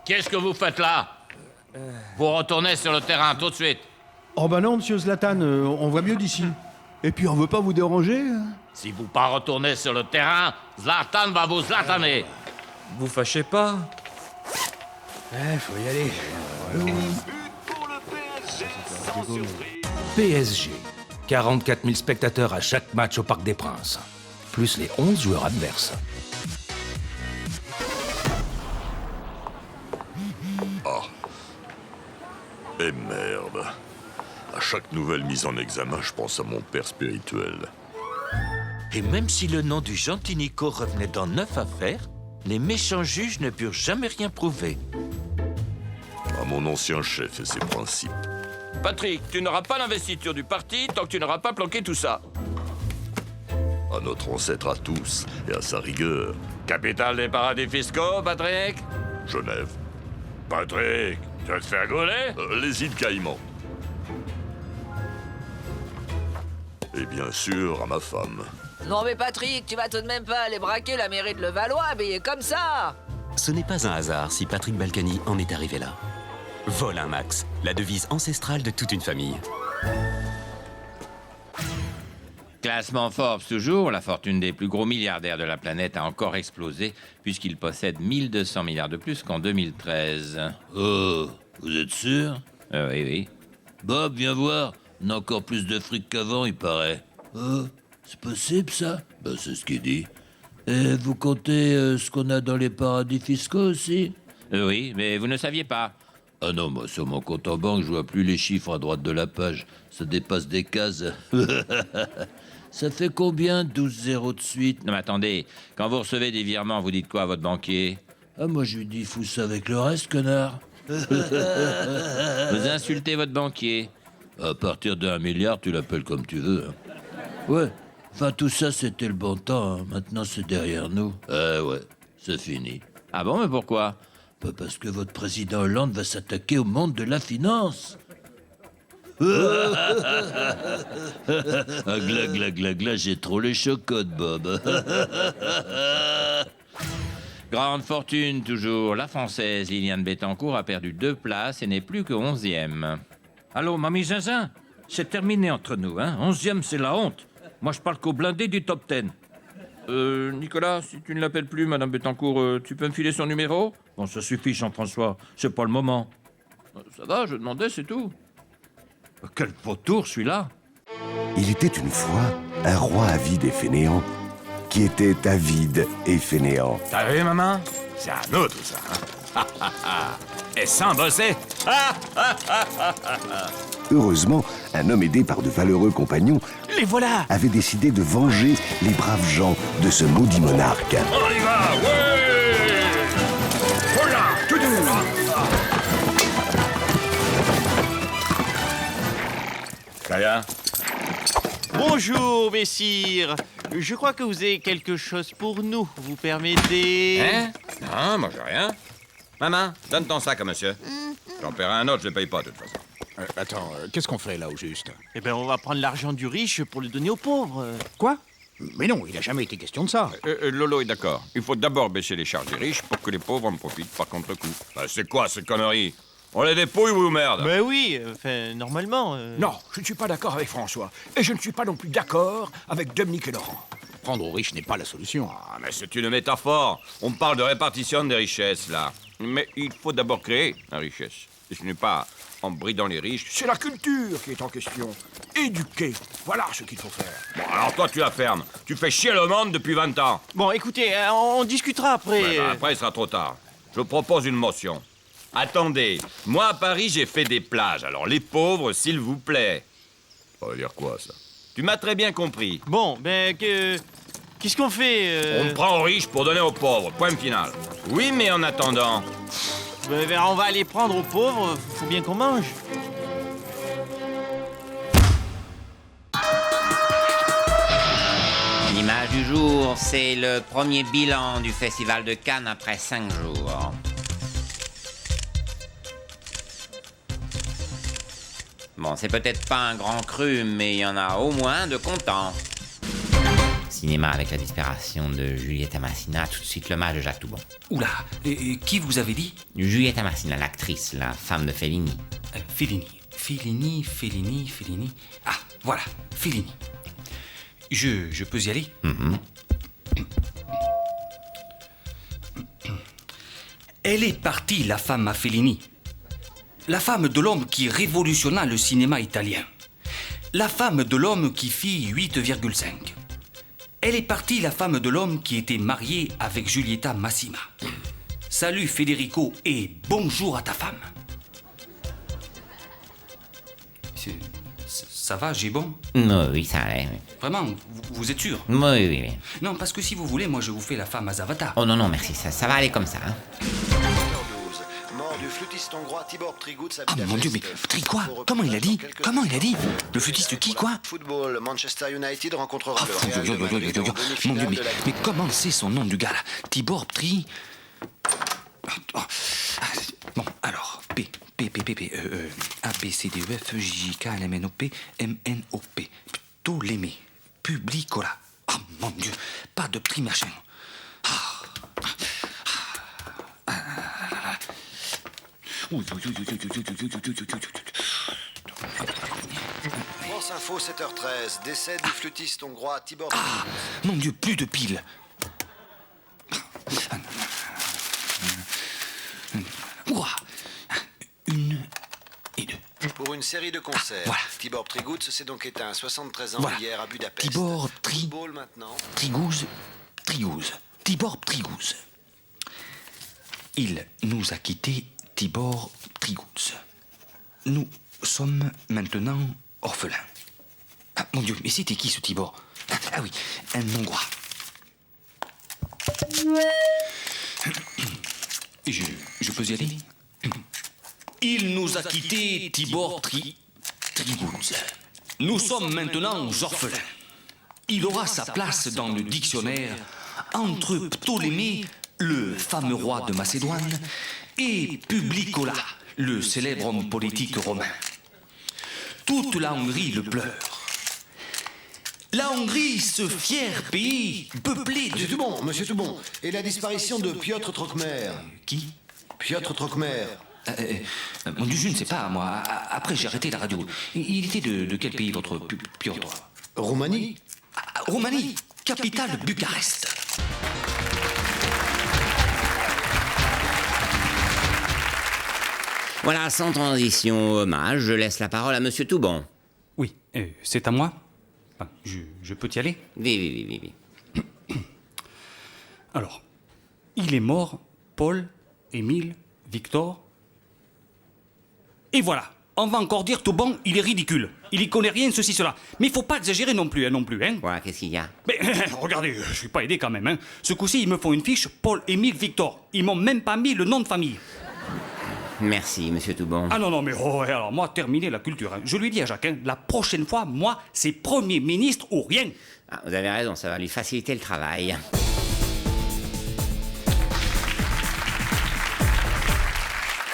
Qu'est-ce que vous faites là? Vous retournez sur le terrain tout de suite. Oh bah non, monsieur Zlatan, on voit mieux d'ici. Et puis on veut pas vous déranger. Si vous pas retournez sur le terrain, Zlatan va vous zlataner. Vous fâchez pas? Faut y aller. PSG. 44 000 spectateurs à chaque match au Parc des Princes. Plus les 11 joueurs adverses. Ah. Et merde. À chaque chaque nouvelle mise en examen, je pense à mon père spirituel. Et même si le nom du gentil Nico revenait dans 9 affaires, les méchants juges ne purent jamais rien prouver. À mon ancien chef et ses principes. Patrick, tu n'auras pas l'investiture du parti tant que tu n'auras pas planqué tout ça. À notre ancêtre à tous et à sa rigueur. Capitale des paradis fiscaux, Patrick? Genève. Patrick, tu vas te faire gauler? Les îles Caïmans. Et bien sûr, à ma femme. Non mais Patrick, tu vas tout de même pas aller braquer la mairie de Levallois habillé comme ça. Ce n'est pas un hasard si Patrick Balkany en est arrivé là. Vol un max, la devise ancestrale de toute une famille. Classement Forbes toujours, la fortune des plus gros milliardaires de la planète a encore explosé puisqu'il possède 1200 milliards de plus qu'en 2013. Oh, vous êtes sûr? Oui, oui. Bob, viens voir. On a encore plus de fric qu'avant, il paraît. Oh, c'est possible, ça? Ben, c'est ce qu'il dit. Et vous comptez ce qu'on a dans les paradis fiscaux aussi? Oui, mais vous ne saviez pas. Ah non, moi, sur mon compte en banque, je vois plus les chiffres à droite de la page. Ça dépasse des cases. Ça fait combien, 12 zéros de suite? Non, mais attendez, quand vous recevez des virements, vous dites quoi à votre banquier? Ah, moi, je lui dis, fous ça avec le reste, connard. Vous insultez votre banquier. À partir de 1 milliard, tu l'appelles comme tu veux. Hein. Ouais, enfin, tout ça, c'était le bon temps. Hein. Maintenant, c'est derrière nous. Ah ouais, c'est fini. Ah bon, mais pourquoi? Bah parce que votre président Hollande va s'attaquer au monde de la finance. Ah, gla, j'ai trop les chocottes, Bob. Grande fortune, toujours. La Française Liliane Bettencourt a perdu 2 places et n'est plus que 11e. Allô, mamie Zinzin? C'est terminé entre nous, hein? 11e, c'est la honte. Moi, je parle qu'au blindé du top 10. Nicolas, si tu ne l'appelles plus, Madame Bettencourt, tu peux me filer son numéro? Bon, ça suffit, Jean-François. C'est pas le moment. Ça va, je demandais, c'est tout. Quel vautour, celui-là! Il était une fois un roi avide et fainéant qui était avide et fainéant. T'as vu, maman? C'est un autre, ça, hein? Et sans bosser! Heureusement, un homme aidé par de valeureux compagnons Les voilà! avait décidé de venger les braves gens de ce maudit monarque. On y va, ouais! Voilà, tout doux! Kaya? Bonjour, messire. Je crois que vous avez quelque chose pour nous. Vous permettez... Hein? Non, moi j'ai rien. Maman, donne ton sac à monsieur. J'en paierai un autre, je le paye pas de toute façon. Attends, qu'est-ce qu'on fait là au juste? Eh ben, on va prendre l'argent du riche pour le donner aux pauvres. Quoi? Mais non, il n'a jamais été question de ça. Lolo est d'accord. Il faut d'abord baisser les charges des riches pour que les pauvres en profitent par contre-coup. Bah, c'est quoi cette connerie? On les dépouille ou merde? Ben oui, normalement... Non, je ne suis pas d'accord avec François. Et je ne suis pas non plus d'accord avec Dominique et Laurent. Prendre aux riches n'est pas la solution. Ah, mais c'est une métaphore. On parle de répartition des richesses, là. Mais il faut d'abord créer la richesse. Et ce n'est pas en bridant les riches. C'est la culture qui est en question. Éduquer, voilà ce qu'il faut faire. Bon, alors toi, tu la fermes. Tu fais chier le monde depuis 20 ans. Bon, écoutez, on discutera après. Ouais, après, il sera trop tard. Je propose une motion. Attendez, moi à Paris, j'ai fait des plages. Alors les pauvres, s'il vous plaît. Ça veut dire quoi, ça? Tu m'as très bien compris. Bon, ben, qu'est-ce qu'on fait On prend aux riches pour donner aux pauvres. Point final. Oui, mais en attendant... Ben, on va aller prendre aux pauvres. Faut bien qu'on mange. L'image du jour, c'est le premier bilan du Festival de Cannes après 5 jours. Bon, c'est peut-être pas un grand cru, mais il y en a au moins de contents. Cinéma avec la disparition de Juliette Massina, tout de suite le mal de Jacques Toubon. Oula, et qui vous avez dit? Juliette Massina, l'actrice, la femme de Fellini. Fellini. Ah, voilà, Fellini. Je peux y aller? Elle est partie, la femme à Fellini. La femme de l'homme qui révolutionna le cinéma italien. La femme de l'homme qui fit 8,5. Elle est partie, la femme de l'homme qui était mariée avec Giulietta Massima. Salut Federico et bonjour à ta femme. Ça va, j'ai bon? Oui, ça allait. Oui. Vraiment, vous êtes sûr? Oui. Non, parce que si vous voulez, moi je vous fais la femme à Zavata. Oh non, merci, ça va aller comme ça. Hein. Mort du flûtiste hongrois Tibor Trigouc. Ah mon Dieu, mais quoi? Comment il a dit? Le flûtiste qui, quoi? Football, Manchester United rencontrera le Real de Madrid en demi-finale mon Dieu, de la mais comment c'est son nom du gars là? Tibor Bon, alors, A, B, C, D, E, F, J, K, L, M, N, O, P, M, N, O, P. Ptolémée, Publicola. Ah, mon Dieu, pas de prix machin. France Info, 7h13. Décès du flûtiste hongrois Tibor. Ah, mon Dieu, plus de piles. Ouah. 1 et 2. Pour une série de concerts, Tibor Trigouc s'est donc éteint à 73 ans hier à Budapest. Tibor Football maintenant. Trigouze. Tibor Trigouze. Il nous a quittés, Tibor Trigouze. Nous sommes maintenant orphelins. Ah, mon Dieu, mais c'était qui ce Tibor? Ah oui, un Hongrois. Je peux y aller? Il nous a quittés, Tibor Trigouze. Nous sommes maintenant orphelins. Il aura sa place dans le dictionnaire entre Ptolémée, le fameux roi de Macédoine, et Publicola, le célèbre homme politique romain. Toute la Hongrie le pleure. La Hongrie, ce fier pays, peuplé de... Monsieur Toubon, et la disparition de Piotr Trokmer? Qui? Piotr Trokmer. Mon Dieu, je ne sais pas, moi. Après, j'ai arrêté la radio. Il était de quel pays, votre Piotr? Roumanie. Roumanie, capitale Bucarest. Voilà, sans transition, hommage, je laisse la parole à Monsieur Toubon. Oui, c'est à moi? Je peux y aller? Oui. Alors, il est mort, Paul, Émile, Victor. Et voilà, on va encore dire Toubon, il est ridicule. Il y connaît rien, ceci, cela. Mais il faut pas exagérer non plus. Voilà, qu'est-ce qu'il y a? Mais regardez, je suis pas aidé quand même. Ce coup-ci, ils me font une fiche Paul, Émile, Victor. Ils m'ont même pas mis le nom de famille. Merci, Monsieur Toubon. Ah non, mais alors moi, terminez la culture. Je lui dis à Jacques, la prochaine fois, moi, c'est Premier ministre ou rien. Ah, vous avez raison, ça va lui faciliter le travail.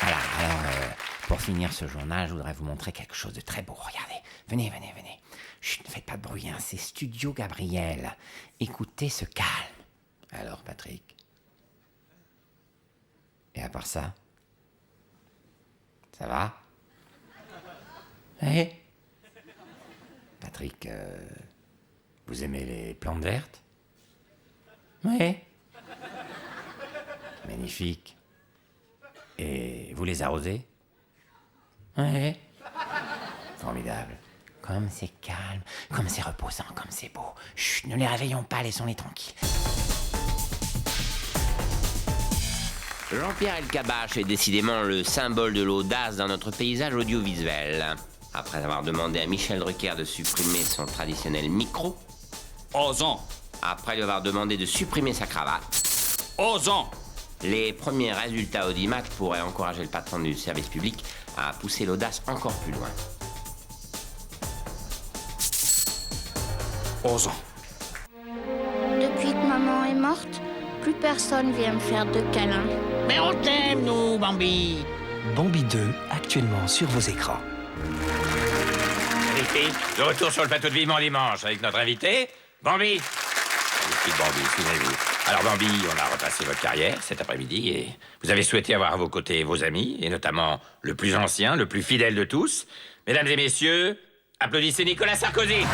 Voilà, alors, pour finir ce journal, je voudrais vous montrer quelque chose de très beau. Regardez, venez. Chut, ne faites pas de bruit, c'est Studio Gabriel. Écoutez ce calme. Alors, Patrick? Et à part ça? Ça va? Patrick, vous aimez les plantes vertes? Oui. Magnifique. Et vous les arrosez? Oui. Formidable. Comme c'est calme, comme c'est reposant, comme c'est beau. Chut, ne les réveillons pas, laissons-les tranquilles. Jean-Pierre Elkabbach est décidément le symbole de l'audace dans notre paysage audiovisuel. Après avoir demandé à Michel Drucker de supprimer son traditionnel micro. Osons. Après lui avoir demandé de supprimer sa cravate. Osons. Les premiers résultats Audimac pourraient encourager le patron du service public à pousser l'audace encore plus loin. Osons. Depuis que maman est morte, plus personne vient me faire de câlins. Mais on t'aime, nous, Bambi. Bambi 2, actuellement sur vos écrans. Invité, de retour sur le plateau de Vivement Dimanche avec notre invité, Bambi. Petit Bambi, souvenez-vous. Alors Bambi, on a repassé votre carrière cet après-midi et vous avez souhaité avoir à vos côtés vos amis, et notamment le plus ancien, le plus fidèle de tous. Mesdames et messieurs, applaudissez Nicolas Sarkozy.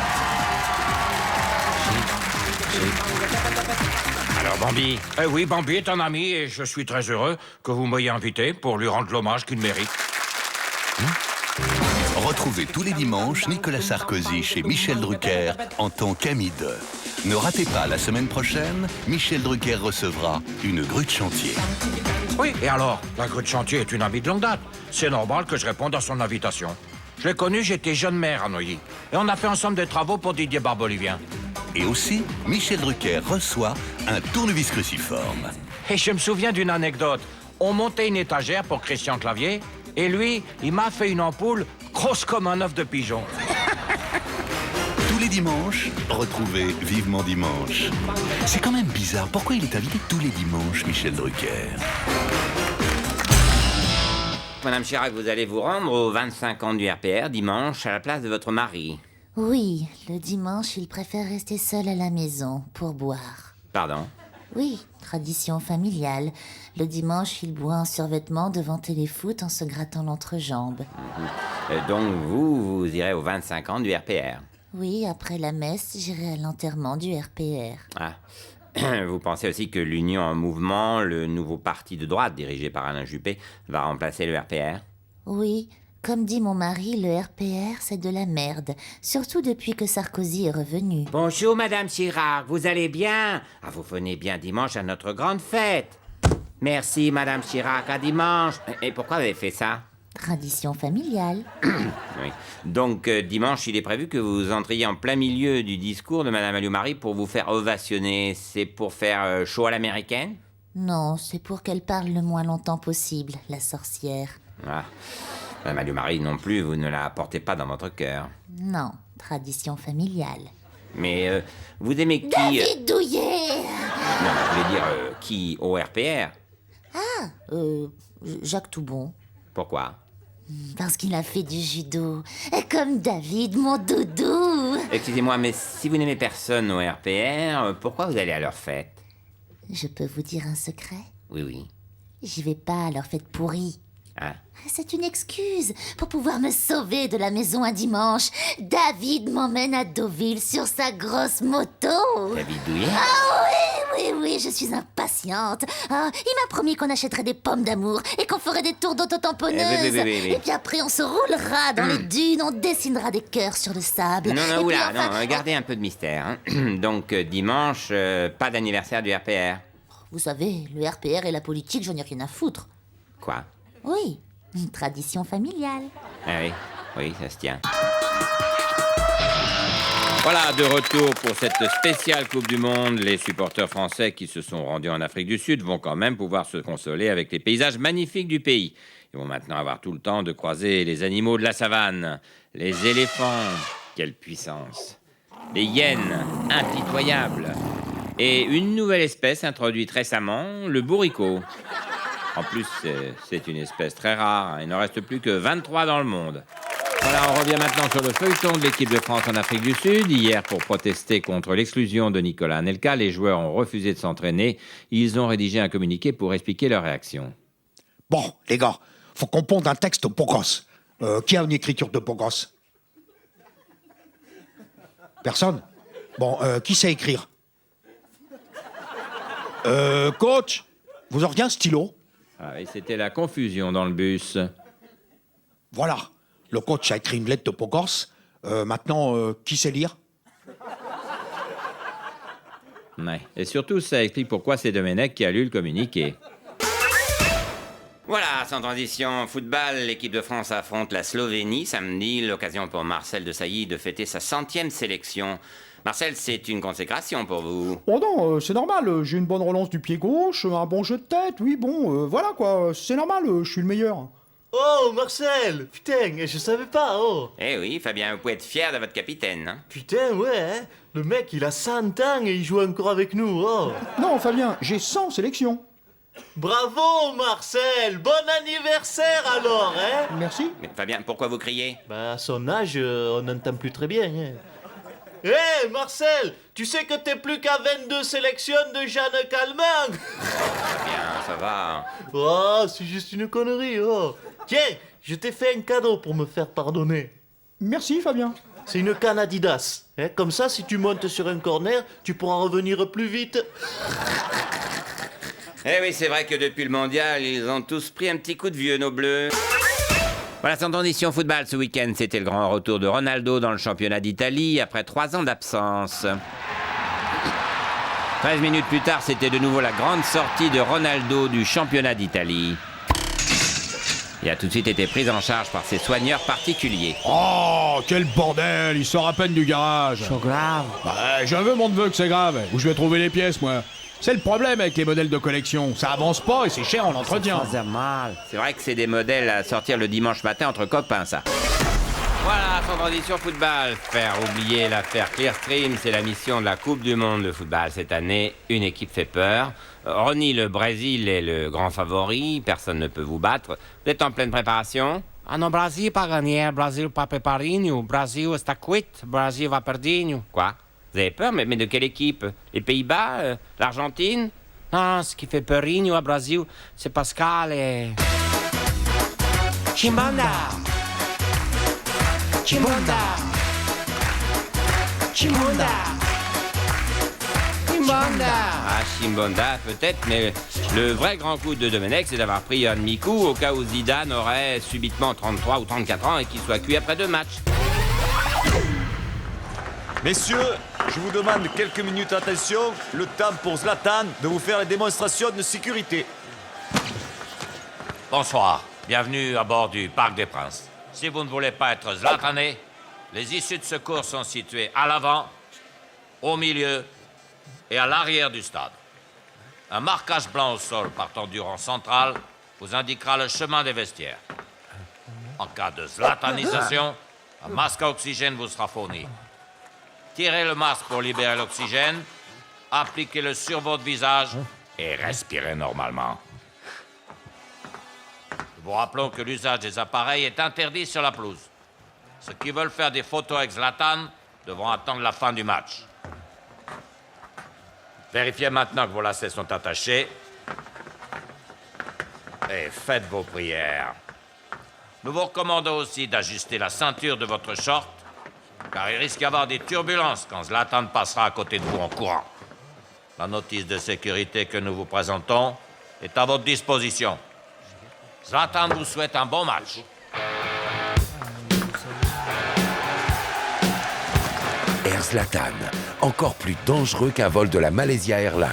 Alors Bambi? Oui, Bambi est un ami et je suis très heureux que vous m'ayez invité pour lui rendre l'hommage qu'il mérite. Retrouvez tous les dimanches Nicolas Sarkozy chez Michel Drucker en tant qu'ami de. Ne ratez pas la semaine prochaine, Michel Drucker recevra une grue de chantier. Oui, et alors? La grue de chantier est une amie de longue date. C'est normal que je réponde à son invitation. Je l'ai connu, j'étais jeune maire à Neuilly. Et on a fait ensemble des travaux pour Didier Barbelivien. Et aussi, Michel Drucker reçoit un tournevis cruciforme. Et je me souviens d'une anecdote. On montait une étagère pour Christian Clavier, et lui, il m'a fait une ampoule grosse comme un œuf de pigeon. Tous les dimanches, retrouvez Vivement Dimanche. C'est quand même bizarre. Pourquoi il est invité tous les dimanches, Michel Drucker? Madame Chirac, vous allez vous rendre aux 25 ans du RPR dimanche à la place de votre mari. Oui, le dimanche, il préfère rester seul à la maison pour boire. Pardon? Oui, tradition familiale. Le dimanche, il boit en survêtement devant Téléfoot en se grattant l'entrejambe. Donc vous irez aux 25 ans du RPR? Oui, après la messe, j'irai à l'enterrement du RPR. Ah. Vous pensez aussi que l'Union en mouvement, le nouveau parti de droite dirigé par Alain Juppé, va remplacer le RPR? Oui, comme dit mon mari, le RPR, c'est de la merde. Surtout depuis que Sarkozy est revenu. Bonjour, Madame Chirac, vous allez bien? Ah, vous venez bien dimanche à notre grande fête. Merci, Madame Chirac, à dimanche. Et pourquoi vous avez fait ça? Tradition familiale. Oui. Donc, dimanche, il est prévu que vous entriez en plein milieu du discours de Madame Alliot-Marie pour vous faire ovationner. C'est pour faire show à l'américaine? Non, c'est pour qu'elle parle le moins longtemps possible, la sorcière. Ah. Madame Alliot-Marie non plus, vous ne la portez pas dans votre cœur. Non, tradition familiale. Mais vous aimez qui? David Douillet! Non, je voulais dire qui au RPR? Ah, Jacques Toubon. Pourquoi? Parce qu'il a fait du judo. Et comme David, mon doudou. Excusez-moi, mais si vous n'aimez personne au RPR, pourquoi vous allez à leur fête? Je peux vous dire un secret? Oui, oui. J'y vais pas à leur fête pourrie. Ah. C'est une excuse pour pouvoir me sauver de la maison un dimanche. David m'emmène à Deauville sur sa grosse moto. David Douillet? Ah oui, je suis impatiente. Ah, il m'a promis qu'on achèterait des pommes d'amour et qu'on ferait des tours d'auto-tamponneuses. Oui. Et puis après, on se roulera dans les dunes, on dessinera des cœurs sur le sable. Non, et oula, puis, enfin, non, gardez un peu de mystère. Hein. Donc, dimanche, pas d'anniversaire du RPR. Vous savez, le RPR et la politique, j'en ai rien à foutre. Quoi? Oui, une tradition familiale. Ah oui, ça se tient. Voilà, de retour pour cette spéciale Coupe du Monde. Les supporters français qui se sont rendus en Afrique du Sud vont quand même pouvoir se consoler avec les paysages magnifiques du pays. Ils vont maintenant avoir tout le temps de croiser les animaux de la savane. Les éléphants, quelle puissance. Les hyènes, impitoyables. Et une nouvelle espèce introduite récemment, le bourricot. En plus, c'est une espèce très rare. Il ne reste plus que 23 dans le monde. Voilà, on revient maintenant sur le feuilleton de l'équipe de France en Afrique du Sud. Hier, pour protester contre l'exclusion de Nicolas Anelka, les joueurs ont refusé de s'entraîner. Ils ont rédigé un communiqué pour expliquer leur réaction. Bon, les gars, faut qu'on ponde un texte pour gosse. Qui a une écriture de pour gosse? Personne? Bon, qui sait écrire? Coach, vous auriez un stylo? Ah, et c'était la confusion dans le bus. Voilà, le coach a écrit une lettre de Pogos. Maintenant, qui sait lire? Ouais. Et surtout, ça explique pourquoi c'est Domenech qui a lu le communiqué. Voilà, sans transition, football, l'équipe de France affronte la Slovénie samedi. L'occasion pour Marcel Desailly de fêter sa 100e sélection. Marcel, c'est une consécration pour vous. Oh non, c'est normal, j'ai une bonne relance du pied gauche, un bon jeu de tête, oui, bon, voilà quoi, c'est normal, je suis le meilleur. Oh, Marcel! Putain, je savais pas, oh! Eh oui, Fabien, vous pouvez être fier de votre capitaine, hein? Putain, ouais, hein? Le mec, il a 100 ans et il joue encore avec nous, oh! Non, Fabien, j'ai 100 sélections. Bravo, Marcel! Bon anniversaire, alors, hein? Merci. Mais Fabien, pourquoi vous criez? Bah, à son âge, on n'entend plus très bien, hein? Hé, Marcel, tu sais que t'es plus qu'à 22 sélections de Jeanne Calment? Bien, ça va. Oh, c'est juste une connerie, oh. Tiens, je t'ai fait un cadeau pour me faire pardonner. Merci, Fabien. C'est une canne Adidas. Hein, comme ça, si tu montes sur un corner, tu pourras revenir plus vite. Eh oui, c'est vrai que depuis le mondial, ils ont tous pris un petit coup de vieux, nos bleus. Voilà, sans transition football ce week-end, c'était le grand retour de Ronaldo dans le championnat d'Italie après 3 ans d'absence. 13 minutes plus tard, c'était de nouveau la grande sortie de Ronaldo du championnat d'Italie. Il a tout de suite été pris en charge par ses soigneurs particuliers. Oh, quel bordel! Il sort à peine du garage. C'est grave. Bah, je veux mon neveu que c'est grave. Où je vais trouver les pièces, moi? C'est le problème avec les modèles de collection. Ça avance pas et c'est cher en entretien. Ça fait mal. C'est vrai que c'est des modèles à sortir le dimanche matin entre copains, ça. Voilà, sans transition football. Faire oublier l'affaire Clearstream, c'est la mission de la Coupe du Monde de football cette année. Une équipe fait peur. Ronnie, le Brésil est le grand favori. Personne ne peut vous battre. Vous êtes en pleine préparation? Ah non, Brasil pas gagné. Brasil pas preparinho. Brasil está cuit. Brasil va perdinho. Quoi? Vous avez peur, mais de quelle équipe? Les Pays-Bas? L'Argentine? Non, ce qui fait peurinho à Brasil, c'est Pascal et... Chimbanda! Chimbanda! Chimbanda! Chimbanda! Ah, Chimbonda, peut-être, mais le vrai grand coup de Domenech, c'est d'avoir pris un demi-coup au cas où Zidane aurait subitement 33 ou 34 ans et qu'il soit cuit après 2 matchs. Messieurs, je vous demande quelques minutes d'attention, le temps pour Zlatan de vous faire les démonstrations de sécurité. Bonsoir, bienvenue à bord du Parc des Princes. Si vous ne voulez pas être zlatané, les issues de secours sont situées à l'avant, au milieu et à l'arrière du stade. Un marquage blanc au sol partant du rang central vous indiquera le chemin des vestiaires. En cas de zlatanisation, un masque à oxygène vous sera fourni. Tirez le masque pour libérer l'oxygène, appliquez-le sur votre visage et respirez normalement. Nous vous rappelons que l'usage des appareils est interdit sur la pelouse. Ceux qui veulent faire des photos avec Zlatan devront attendre la fin du match. Vérifiez maintenant que vos lacets sont attachés et faites vos prières. Nous vous recommandons aussi d'ajuster la ceinture de votre short, car il risque d'y avoir des turbulences quand Zlatan passera à côté de vous en courant. La notice de sécurité que nous vous présentons est à votre disposition. Zlatan vous souhaite un bon match. Air Zlatan, encore plus dangereux qu'un vol de la Malaysia Airlines.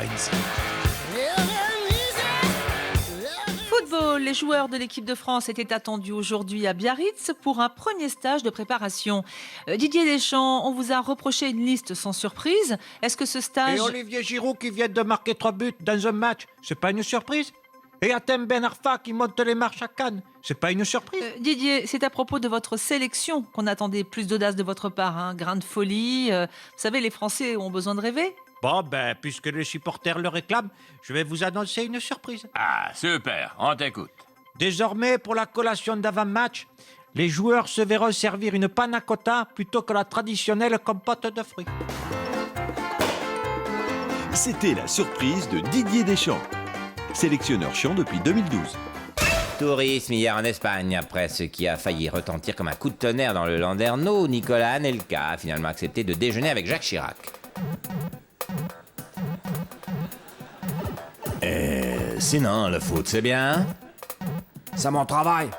Football, les joueurs de l'équipe de France étaient attendus aujourd'hui à Biarritz pour un premier stage de préparation. Didier Deschamps, on vous a reproché une liste sans surprise. Est-ce que ce stage... Et Olivier Giroud qui vient de marquer 3 buts dans un match, c'est pas une surprise? Et Hatem Ben Arfa qui monte les marches à Cannes, c'est pas une surprise? Didier, c'est à propos de votre sélection qu'on attendait plus d'audace de votre part, hein. Grain de folie. Vous savez, les Français ont besoin de rêver. Bon, ben, puisque les supporters le réclament, je vais vous annoncer une surprise. Ah, super, on t'écoute. Désormais, pour la collation d'avant-match, les joueurs se verront servir une panna cotta plutôt que la traditionnelle compote de fruits. C'était la surprise de Didier Deschamps, sélectionneur chiant depuis 2012. Tourisme hier en Espagne, après ce qui a failli retentir comme un coup de tonnerre dans le Landerneau, Nicolas Anelka a finalement accepté de déjeuner avec Jacques Chirac. Sinon, le foot, c'est bien? C'est mon travail.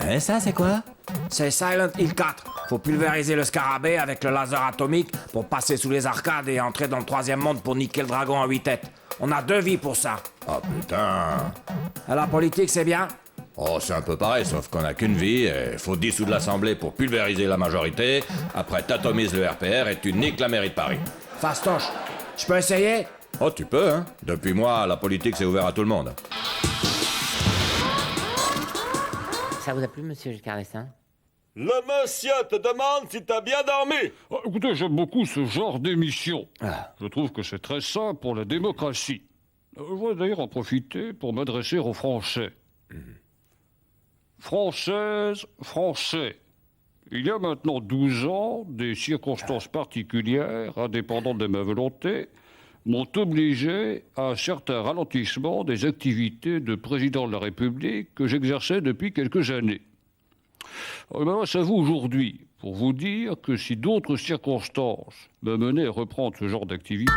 Et ça, c'est quoi? C'est Silent Hill 4. Faut pulvériser le scarabée avec le laser atomique pour passer sous les arcades et entrer dans le 3e monde pour niquer le dragon à 8 têtes. On a 2 vies pour ça. Oh putain. La politique, c'est bien? Oh, c'est un peu pareil, sauf qu'on a qu'une vie, et faut dissoudre l'Assemblée pour pulvériser la majorité, après t'atomises le RPR et tu niques la mairie de Paris. Fastoche, je peux essayer? Oh, tu peux, hein. Depuis moi, la politique, c'est ouvert à tout le monde. Ça vous a plu, monsieur Giscard d'Estaing? Le monsieur te demande si t'as bien dormi. Oh, écoutez, j'aime beaucoup ce genre d'émission. Je trouve que c'est très sain pour la démocratie. Je voudrais d'ailleurs en profiter pour m'adresser aux Français. Françaises, Français. Il y a maintenant 12 ans, des circonstances particulières, indépendantes de ma volonté, m'ont obligé à un certain ralentissement des activités de président de la République que j'exerçais depuis quelques années. Alors, c'est à vous aujourd'hui, pour vous dire que si d'autres circonstances m'amenaient à reprendre ce genre d'activité...